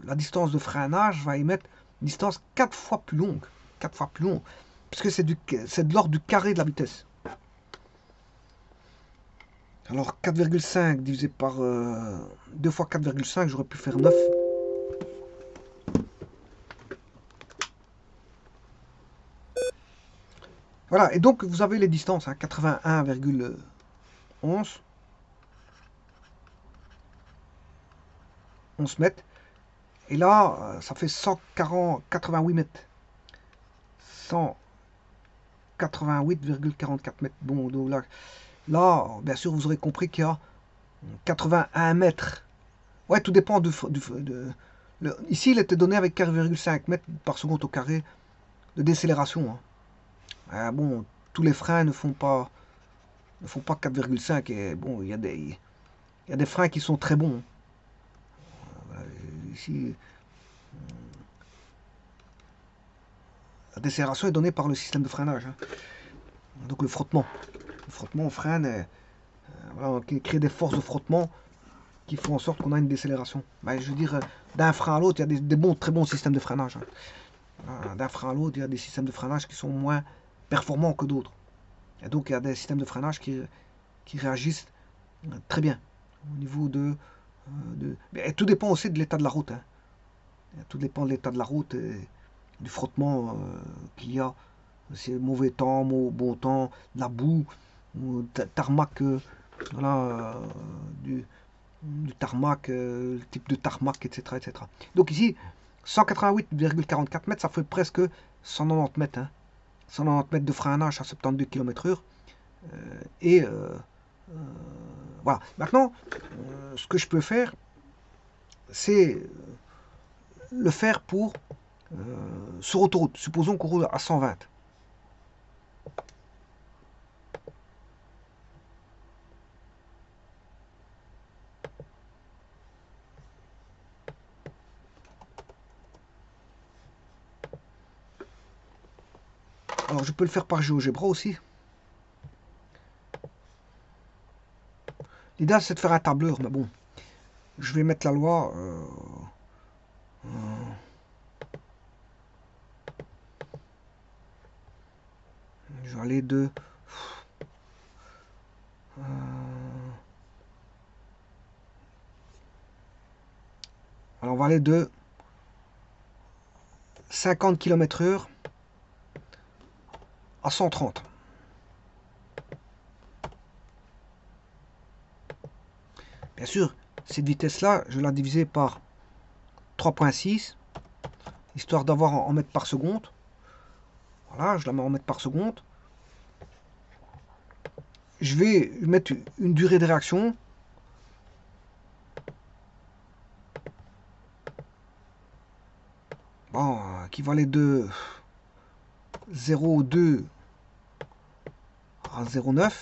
la distance de freinage va émettre une distance 4 fois plus longue. 4 fois plus longue. Puisque c'est de l'ordre du carré de la vitesse. Alors 4,5 divisé par 2 fois 4,5, j'aurais pu faire 9. Voilà, et donc vous avez les distances, hein, 81,11 11 mètres. Et là, ça fait 188 mètres. 188,44 mètres. Bon, donc là, bien sûr, vous aurez compris qu'il y a 81 mètres. Ouais, tout dépend ici, il était donné avec 4,5 mètres par seconde au carré de décélération. Hein. Bon, tous les freins ne font pas 4,5 et bon, il y a des freins qui sont très bons. Ici, la décélération est donnée par le système de freinage. Hein. Donc le frottement. Le frottement, on freine, voilà, on crée des forces de frottement qui font en sorte qu'on a une décélération. Ben, je veux dire, d'un frein à l'autre, il y a des très bons systèmes de freinage. Hein. D'un frein à l'autre, il y a des systèmes de freinage qui sont moins performants que d'autres. Et donc, il y a des systèmes de freinage qui réagissent très bien au niveau et tout dépend aussi de l'état de la route. Hein. Tout dépend de l'état de la route et du frottement qu'il y a. C'est mauvais temps, bon temps, de la boue, tarmac, voilà, du tarmac, le type de tarmac, etc., etc. Donc ici, 188,44 mètres, ça fait presque 190 mètres. Hein. 190 mètres de freinage à 72 km/h. Et voilà. Maintenant, ce que je peux faire, c'est le faire pour sur autoroute. Supposons qu'on roule à 120. Alors je peux le faire par GeoGebra aussi. L'idéal c'est de faire un tableur, mais bon, je vais mettre la loi. Je vais aller de va aller de 50 km/h à 130. Bien sûr, cette vitesse-là, je vais la diviser par 3,6, histoire d'avoir en mètres par seconde. Voilà, je la mets en mètres par seconde. Je vais mettre une durée de réaction. Bon, qui va aller de 0,2 à 0,9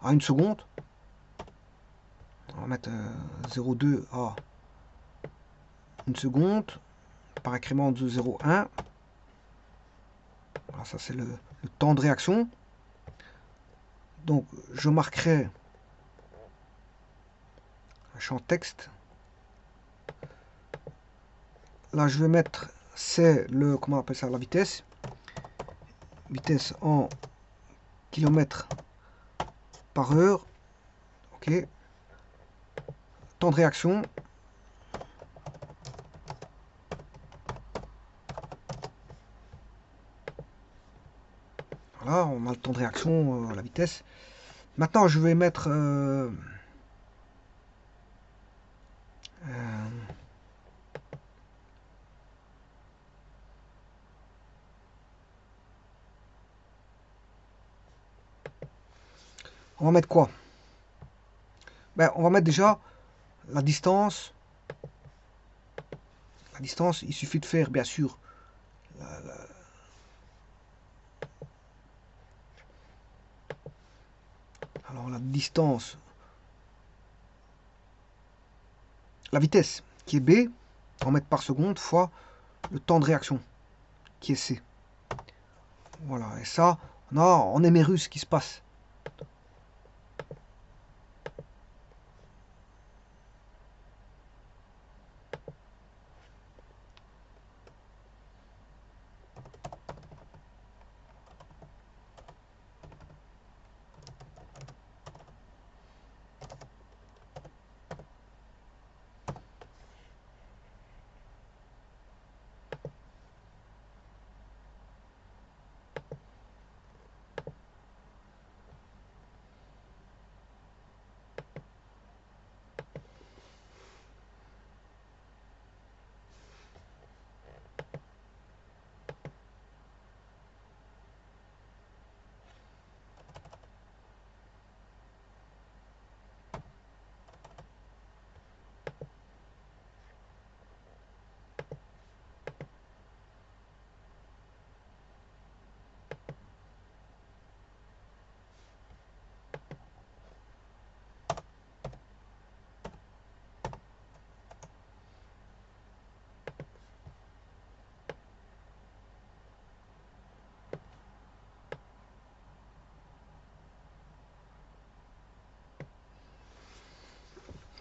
à 1 seconde. On va mettre 0,2 à 1 seconde par incrément de 0,1. Voilà, ça c'est le temps de réaction. Donc je marquerai un champ texte. Là je vais mettre, c'est le, comment on appelle ça, la vitesse. Vitesse en kilomètres par heure. Ok. Temps de réaction. Voilà, on a le temps de réaction, la vitesse. Maintenant, je vais mettre on va mettre quoi? Ben, on va mettre déjà la distance. La distance, il suffit de faire, bien sûr, alors la distance, la vitesse qui est B en mètres par seconde fois le temps de réaction qui est C. Voilà, et ça, on a en MRU ce qui se passe.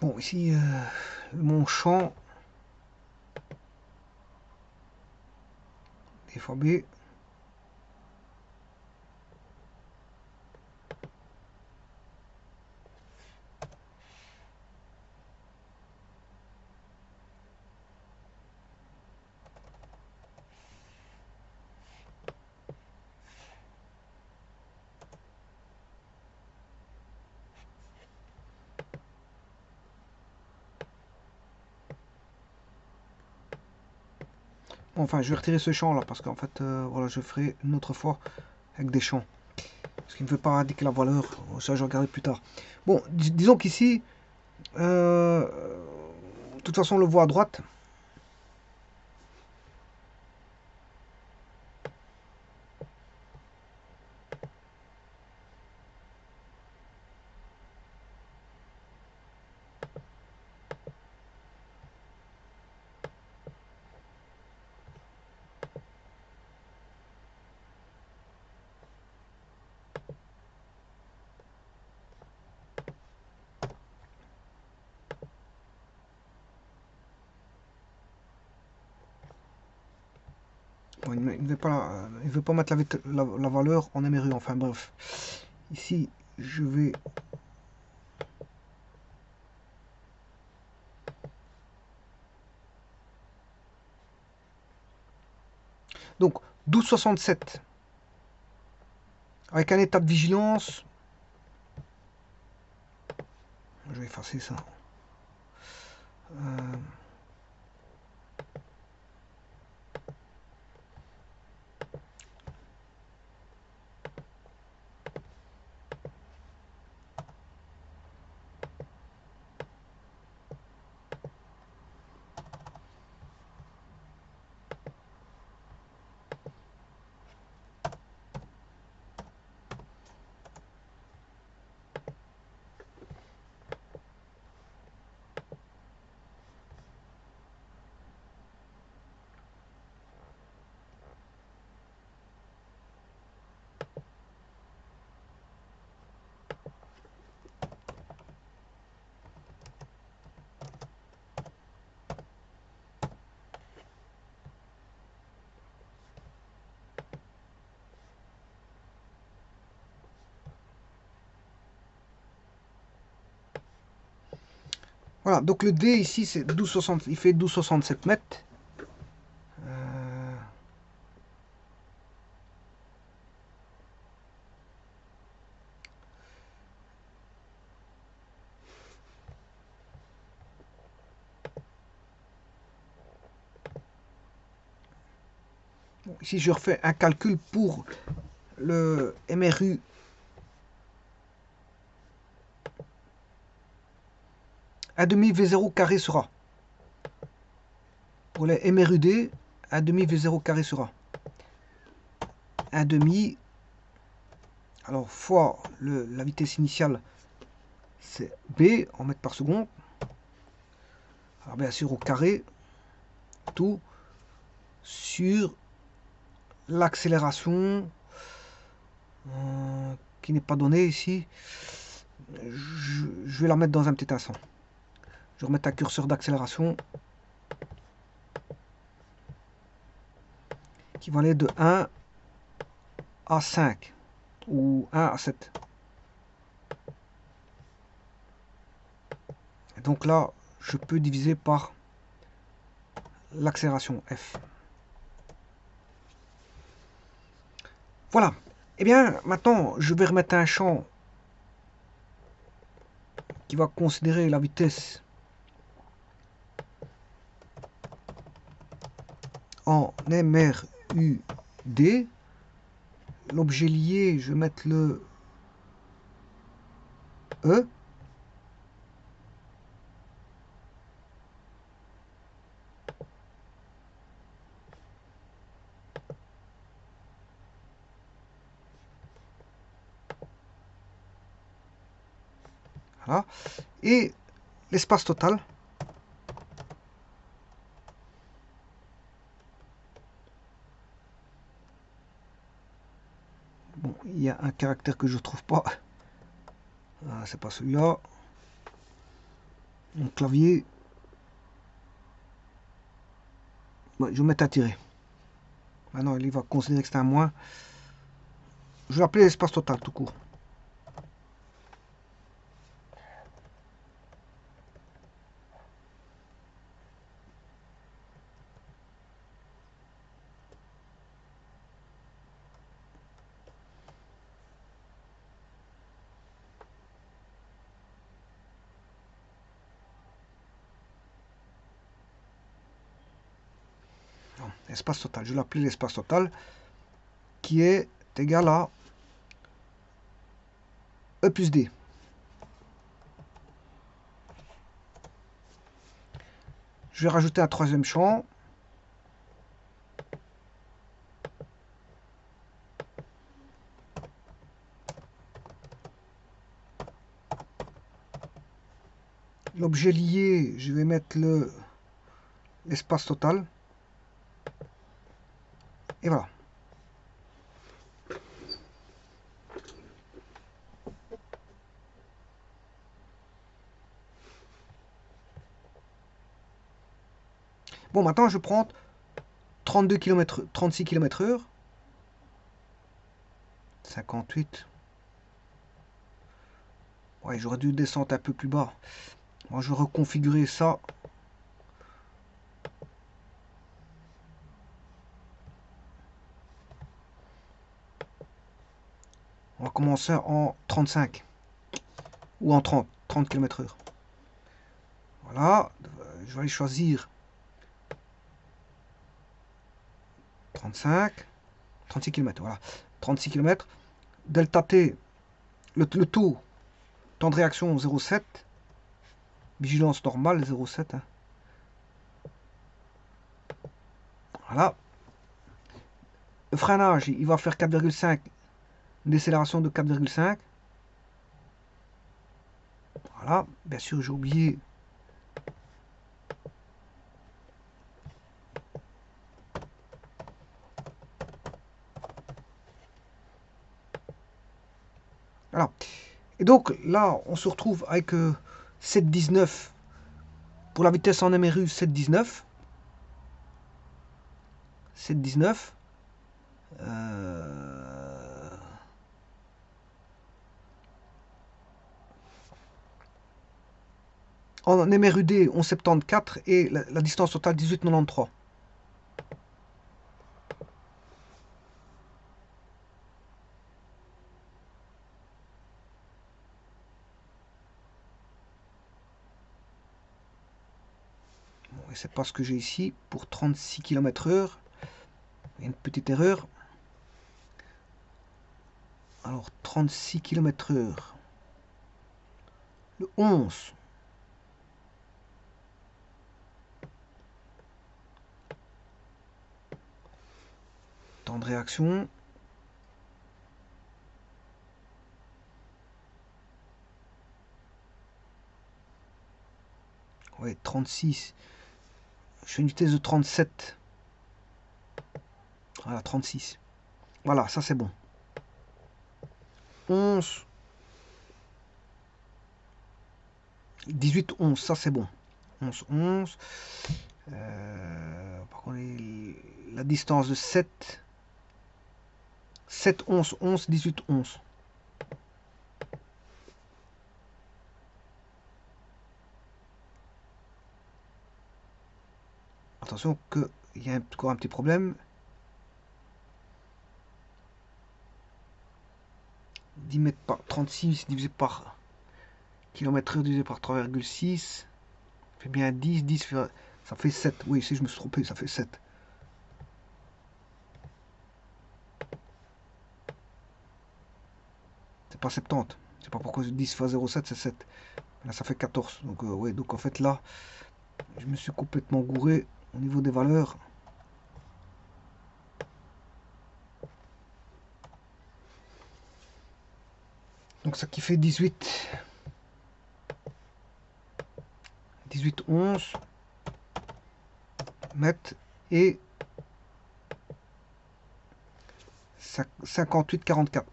Bon, ici, mon champ, des fois B. Bon, enfin, je vais retirer ce champ là parce qu'en fait, voilà, je ferai une autre fois avec des champs. Parce qu'il ne veut pas indiquer la valeur. Ça, je regarderai plus tard. Bon, disons qu'ici, de toute façon, on le voit à droite. Bon, il ne veut pas mettre la valeur en MRU. Enfin bref. Ici, je vais Donc 12,67 avec un état de vigilance. Je vais effacer ça. Voilà, donc le D ici c'est 12,60, il fait 12,67 mètres. Bon, ici je refais un calcul pour le MRU. Un demi V0 carré sera. Pour les MRUD, un demi V0 carré sera. Un demi, alors fois la vitesse initiale, c'est B en mètres par seconde. Alors bien sûr au carré, tout sur l'accélération qui n'est pas donnée ici. Je vais la mettre dans un petit instant. Je vais remettre un curseur d'accélération qui va aller de 1 à 5 ou 1 à 7. Et donc là, je peux diviser par l'accélération F. Voilà. Et bien, maintenant, je vais remettre un champ qui va considérer la vitesse en MRUD. L'objet lié, je vais mettre le E. Voilà. Et l'espace total. Bon, il y a un caractère que je ne trouve pas. Ah, c'est pas celui-là. Mon clavier. Ouais, je vais mettre à tirer. Maintenant, il va considérer que c'est un moins. Je vais l'appeler l'espace total tout court. Non, espace total. Je vais l'appeler l'espace total qui est égal à E plus D. Je vais rajouter un troisième champ. L'objet lié, je vais mettre l'espace total. Et voilà. Bon, maintenant je prends 32 km, 36 km/h. 58. Ouais, j'aurais dû descendre un peu plus bas. Moi, je vais reconfigurer ça. On va commencer en 35 ou en 30 km/h. Voilà, je vais aller choisir 36 km. Voilà, 36 km. Delta T, le taux, temps de réaction 0,7. Vigilance normale 0,7. Hein. Voilà. Le freinage, il va faire 4,5. Une décélération de 4,5. Voilà. Bien sûr, j'ai oublié. Voilà. Et donc là, on se retrouve avec 7,19 pour la vitesse en MRU, 7,19. 7,19. En MRUD, 11,74 et la distance totale 18,93. Bon, et c'est pas ce que j'ai ici pour 36 km/h. Il y a une petite erreur. Alors 36 km/h. Le 11. Temps de réaction. Ouais, 36. Je fais une vitesse de 37. Voilà, 36. Voilà, ça c'est bon. 11. 18, 11, ça c'est bon. 11, 11. Par contre, la distance de 7. 7, 11, 11, 18, 11. Attention qu'il y a encore un petit problème. 10 mètres par 36 divisé par km/h divisé par 3,6. Fait bien 10, 10, ça fait 7. Oui, si je me suis trompé, ça fait 7. C'est pas 70. Je sais pas pourquoi 10 fois 0,7 c'est 7. Là ça fait 14. Donc ouais, donc en fait là, je me suis complètement gouré au niveau des valeurs. Donc ça qui fait 18. 18, 11 mètres et 58, 44.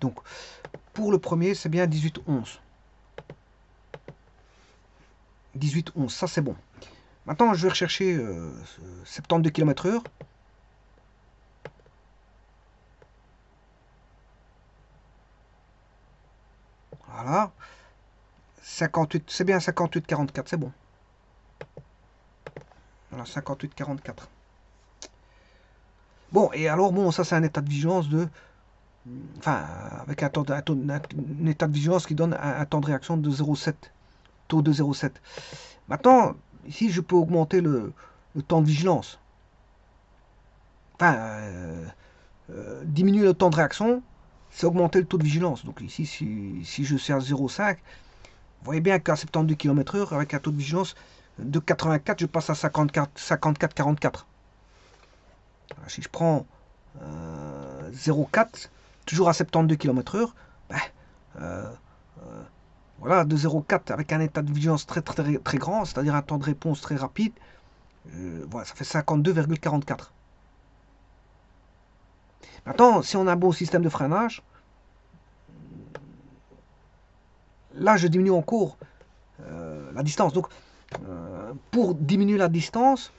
Donc, pour le premier, c'est bien 18, 11. 18, 11, ça c'est bon. Maintenant, je vais rechercher 72 km/h. Voilà. 58, c'est bien 58, 44, c'est bon. Voilà, 58, 44. Bon, et alors, bon, ça c'est un état de vigilance de... Enfin, avec un état de vigilance qui donne un temps de réaction de 0,7. Taux de 0,7. Maintenant, ici, je peux augmenter le temps de vigilance. Enfin, diminuer le temps de réaction, c'est augmenter le taux de vigilance. Donc ici, si je suis à 0,5, vous voyez bien qu'à 72 km/h, avec un taux de vigilance de 84, je passe à 54, 44. Alors, si je prends 0,4, toujours à 72 km/h, voilà, de 0,4 avec un état de vigilance très, très, très grand, c'est-à-dire un temps de réponse très rapide, voilà, ça fait 52,44. Maintenant, si on a un bon système de freinage, là, je diminue encore la distance. Donc, pour diminuer la distance,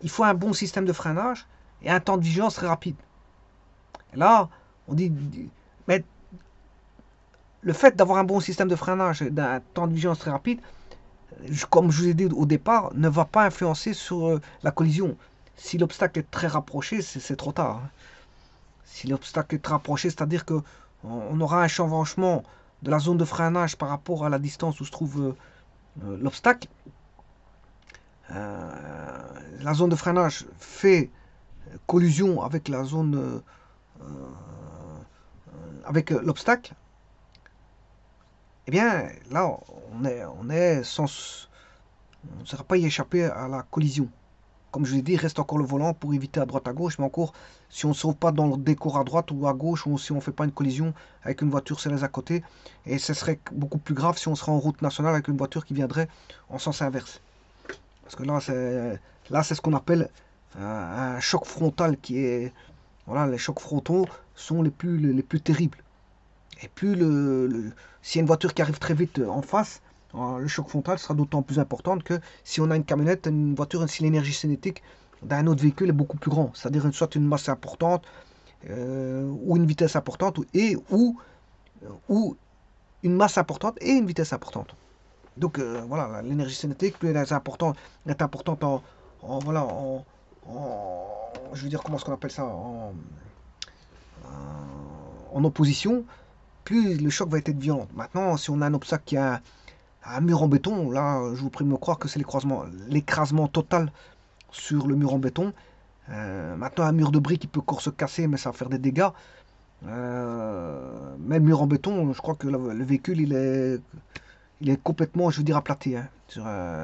il faut un bon système de freinage. et un temps de vigilance très rapide. Et là, on dit, mais le fait d'avoir un bon système de freinage et d'un temps de vigilance très rapide, comme je vous ai dit au départ, ne va pas influencer sur la collision. Si l'obstacle est très rapproché, c'est trop tard. Hein. Si l'obstacle est très rapproché, c'est-à-dire que on aura un chevauchement de la zone de freinage par rapport à la distance où se trouve l'obstacle. La zone de freinage fait collision avec la zone avec l'obstacle. Eh bien, là, on est sans, on ne sera pas y échapper à la collision. Comme je l'ai dit, il reste encore le volant pour éviter à droite à gauche, mais encore, si on ne se trouve pas dans le décor à droite ou à gauche, ou si on ne fait pas une collision avec une voiture céleste à côté, et ce serait beaucoup plus grave si on serait en route nationale avec une voiture qui viendrait en sens inverse. Parce que là, c'est ce qu'on appelle un choc frontal qui est, voilà, les chocs frontaux sont les plus terribles. Et plus s'il y a une voiture qui arrive très vite en face, le choc frontal sera d'autant plus important que si on a une camionnette, une voiture, si l'énergie cinétique d'un autre véhicule est beaucoup plus grande, c'est-à-dire soit une masse importante ou une vitesse importante ou une masse importante et une vitesse importante. Donc voilà, l'énergie cinétique, plus elle est importante voilà, je veux dire, comment est-ce qu'on appelle ça, en opposition, plus le choc va être violent. Maintenant, si on a un obstacle qui a un mur en béton, là, je vous prie de me croire que c'est l'écrasement total sur le mur en béton. Maintenant, un mur de briques, il peut encore se casser, mais ça va faire des dégâts. Mais le mur en béton, je crois que le véhicule, il est complètement, je veux dire, aplati. Hein.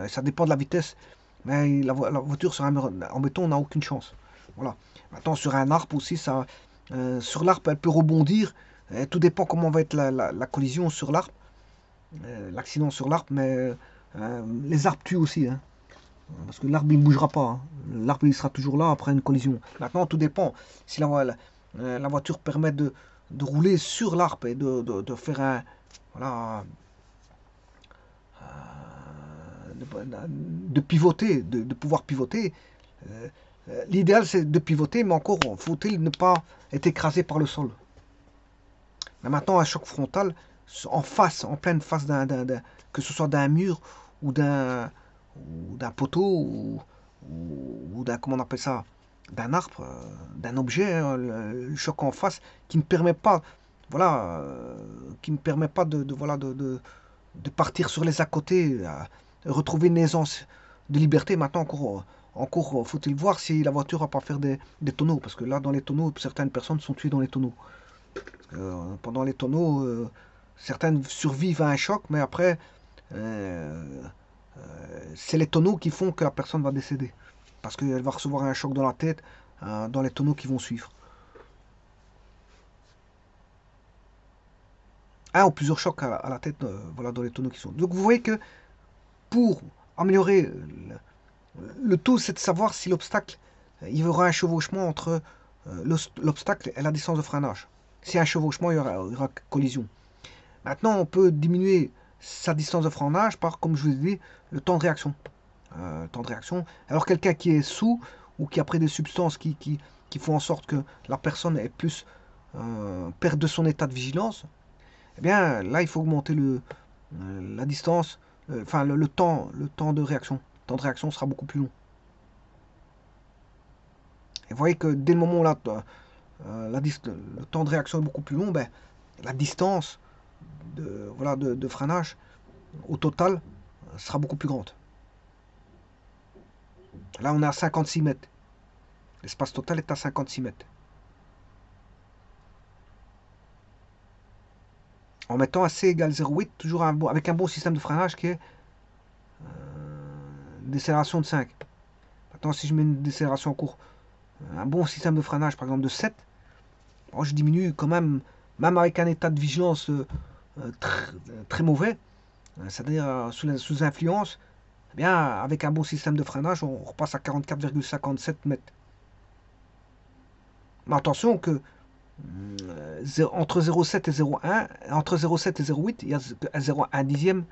Ça dépend de la vitesse. Mais la voiture sur un mur en béton n'a aucune chance. Voilà. Maintenant, sur un arbre aussi, sur l'arbre, elle peut rebondir. Tout dépend comment va être la collision sur l'arbre, l'accident sur l'arbre, mais les arbres tuent aussi. Hein. Parce que l'arbre, il ne bougera pas. Hein. L'arbre, il sera toujours là après une collision. Maintenant, tout dépend. Si la voiture permet de rouler sur l'arbre et de faire voilà, de pivoter, de pouvoir pivoter. L'idéal, c'est de pivoter, mais encore, faut-il ne pas être écrasé par le sol. Mais maintenant, un choc frontal, en pleine face que ce soit d'un mur ou d'un poteau ou d'un, comment on appelle ça, d'un arbre, d'un objet, hein, le choc en face qui ne permet pas, voilà, qui ne permet pas voilà, de partir sur les à côté, retrouver une aisance de liberté. Maintenant, encore faut-il voir si la voiture va pas faire des tonneaux, parce que là, dans les tonneaux, certaines personnes sont tuées dans les tonneaux. Pendant les tonneaux, certaines survivent à un choc, mais après, c'est les tonneaux qui font que la personne va décéder. Parce qu'elle va recevoir un choc dans la tête dans les tonneaux qui vont suivre. Un ou plusieurs chocs à la tête voilà, dans les tonneaux qui sont. Donc vous voyez que pour améliorer le tout, c'est de savoir si l'obstacle, il y aura un chevauchement entre l'obstacle et la distance de freinage. S'il y a un chevauchement, il y aura collision. Maintenant, on peut diminuer sa distance de freinage par, comme je vous ai dit, le temps de réaction. Temps de réaction. Alors quelqu'un qui est sous ou qui a pris des substances qui font en sorte que la personne est plus perte de son état de vigilance, eh bien là il faut augmenter la distance, enfin le temps de réaction. Le temps de réaction sera beaucoup plus long. Et vous voyez que dès le moment où le temps de réaction est beaucoup plus long, ben, la distance voilà, de freinage au total sera beaucoup plus grande. Là, on est à 56 mètres. L'espace total est à 56 mètres. En mettant C égale 0,8, toujours avec un bon système de freinage qui est une décélération de 5. Maintenant, si je mets une décélération en cours, un bon système de freinage, par exemple de 7, je diminue quand même avec un état de vigilance très mauvais, c'est-à-dire sous influence, eh bien, avec un bon système de freinage, on repasse à 44,57 mètres. Mais attention que entre 0,7 et 0,1, entre 0,7 et 0,8, il y a 0,1 dixième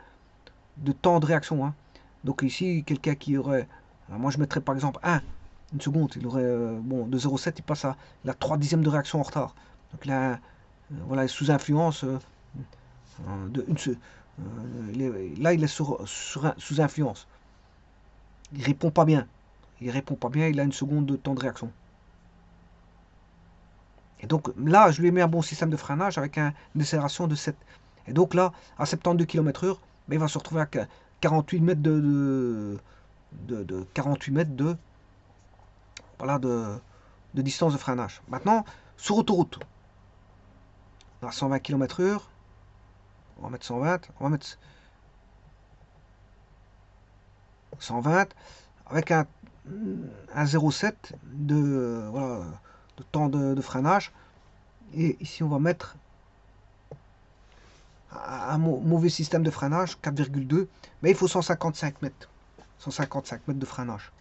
de temps de réaction. Hein. Donc ici, quelqu'un qui aurait, moi je mettrais par exemple 1, Une seconde, il aurait, bon, de 0,7, il a 3 dixièmes de réaction en retard. Donc là, voilà, sous influence de là, il est sous influence. Il répond pas bien. Il répond pas bien, il a une seconde de temps de réaction. Et donc là, je lui ai mis un bon système de freinage avec une décélération de 7. Et donc là, à 72 km/h, il va se retrouver à 48 mètres de 48 mètres voilà, de distance de freinage. Maintenant, sur autoroute, à 120 km/h, on va mettre 120, on va mettre 120 avec un 0,7 voilà, de temps de freinage. Et ici, on va mettre un mauvais système de freinage, 4,2, mais il faut 155 mètres. 155 mètres de freinage.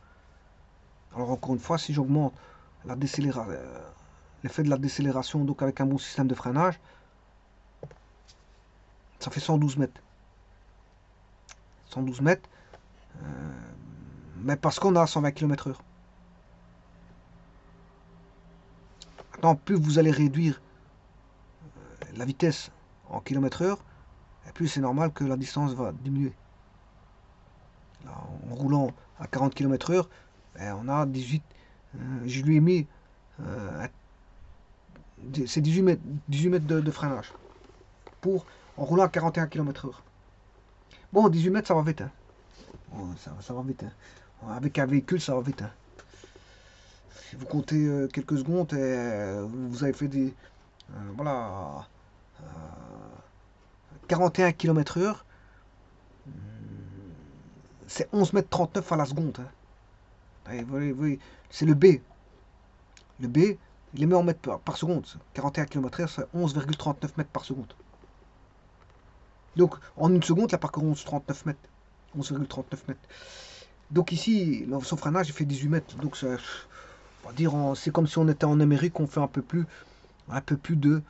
Alors encore une fois, si j'augmente la décélération, l'effet de la décélération, donc avec un bon système de freinage, ça fait 112 mètres. 112 mètres, mais parce qu'on a 120 km/h. Maintenant, plus vous allez réduire la vitesse en km/h, et plus c'est normal que la distance va diminuer. Là, en roulant à 40 km/h, on a 18. Je lui ai mis c'est 18 mètres de freinage pour en roulant à 41 km/h. Bon, 18 mètres, ça va vite. Hein. Bon, ça va vite. Hein. Avec un véhicule, ça va vite. Hein. Si vous comptez quelques secondes et vous avez fait des. Voilà. 41 km/h, c'est 11 mètres 39 à la seconde. Hein. Et vous voyez, c'est le B. Le B, il est mis en mètres par seconde. 41 km/h, c'est 11,39 mètres par seconde. Donc, en une seconde, il a parcouru 11,39 mètres. 11,39 mètres. Donc ici, son freinage, il fait 18 mètres. Donc, on va dire, c'est comme si on était en Amérique, on fait un peu plus de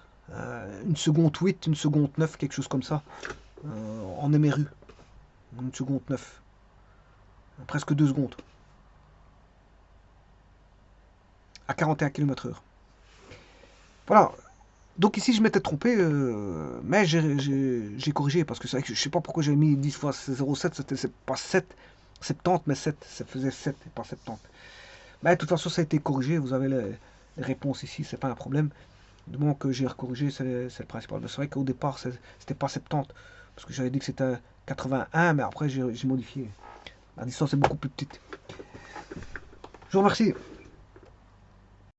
une seconde 8, une seconde 9, quelque chose comme ça. En MRU. Une seconde 9. Presque 2 secondes. À 41 km/h. Voilà. Donc ici, je m'étais trompé, mais j'ai corrigé, parce que c'est vrai que je sais pas pourquoi j'ai mis 10 fois 0,7, c'est pas 7, 70, mais 7, ça faisait 7 et pas 70. Mais de toute façon, ça a été corrigé, vous avez les réponses ici, c'est pas un problème. Du moment que j'ai recorrigé, c'est le principal. Mais c'est vrai qu'au départ, c'était pas 70, parce que j'avais dit que c'était 81, mais après j'ai modifié. La distance est beaucoup plus petite. Je vous remercie.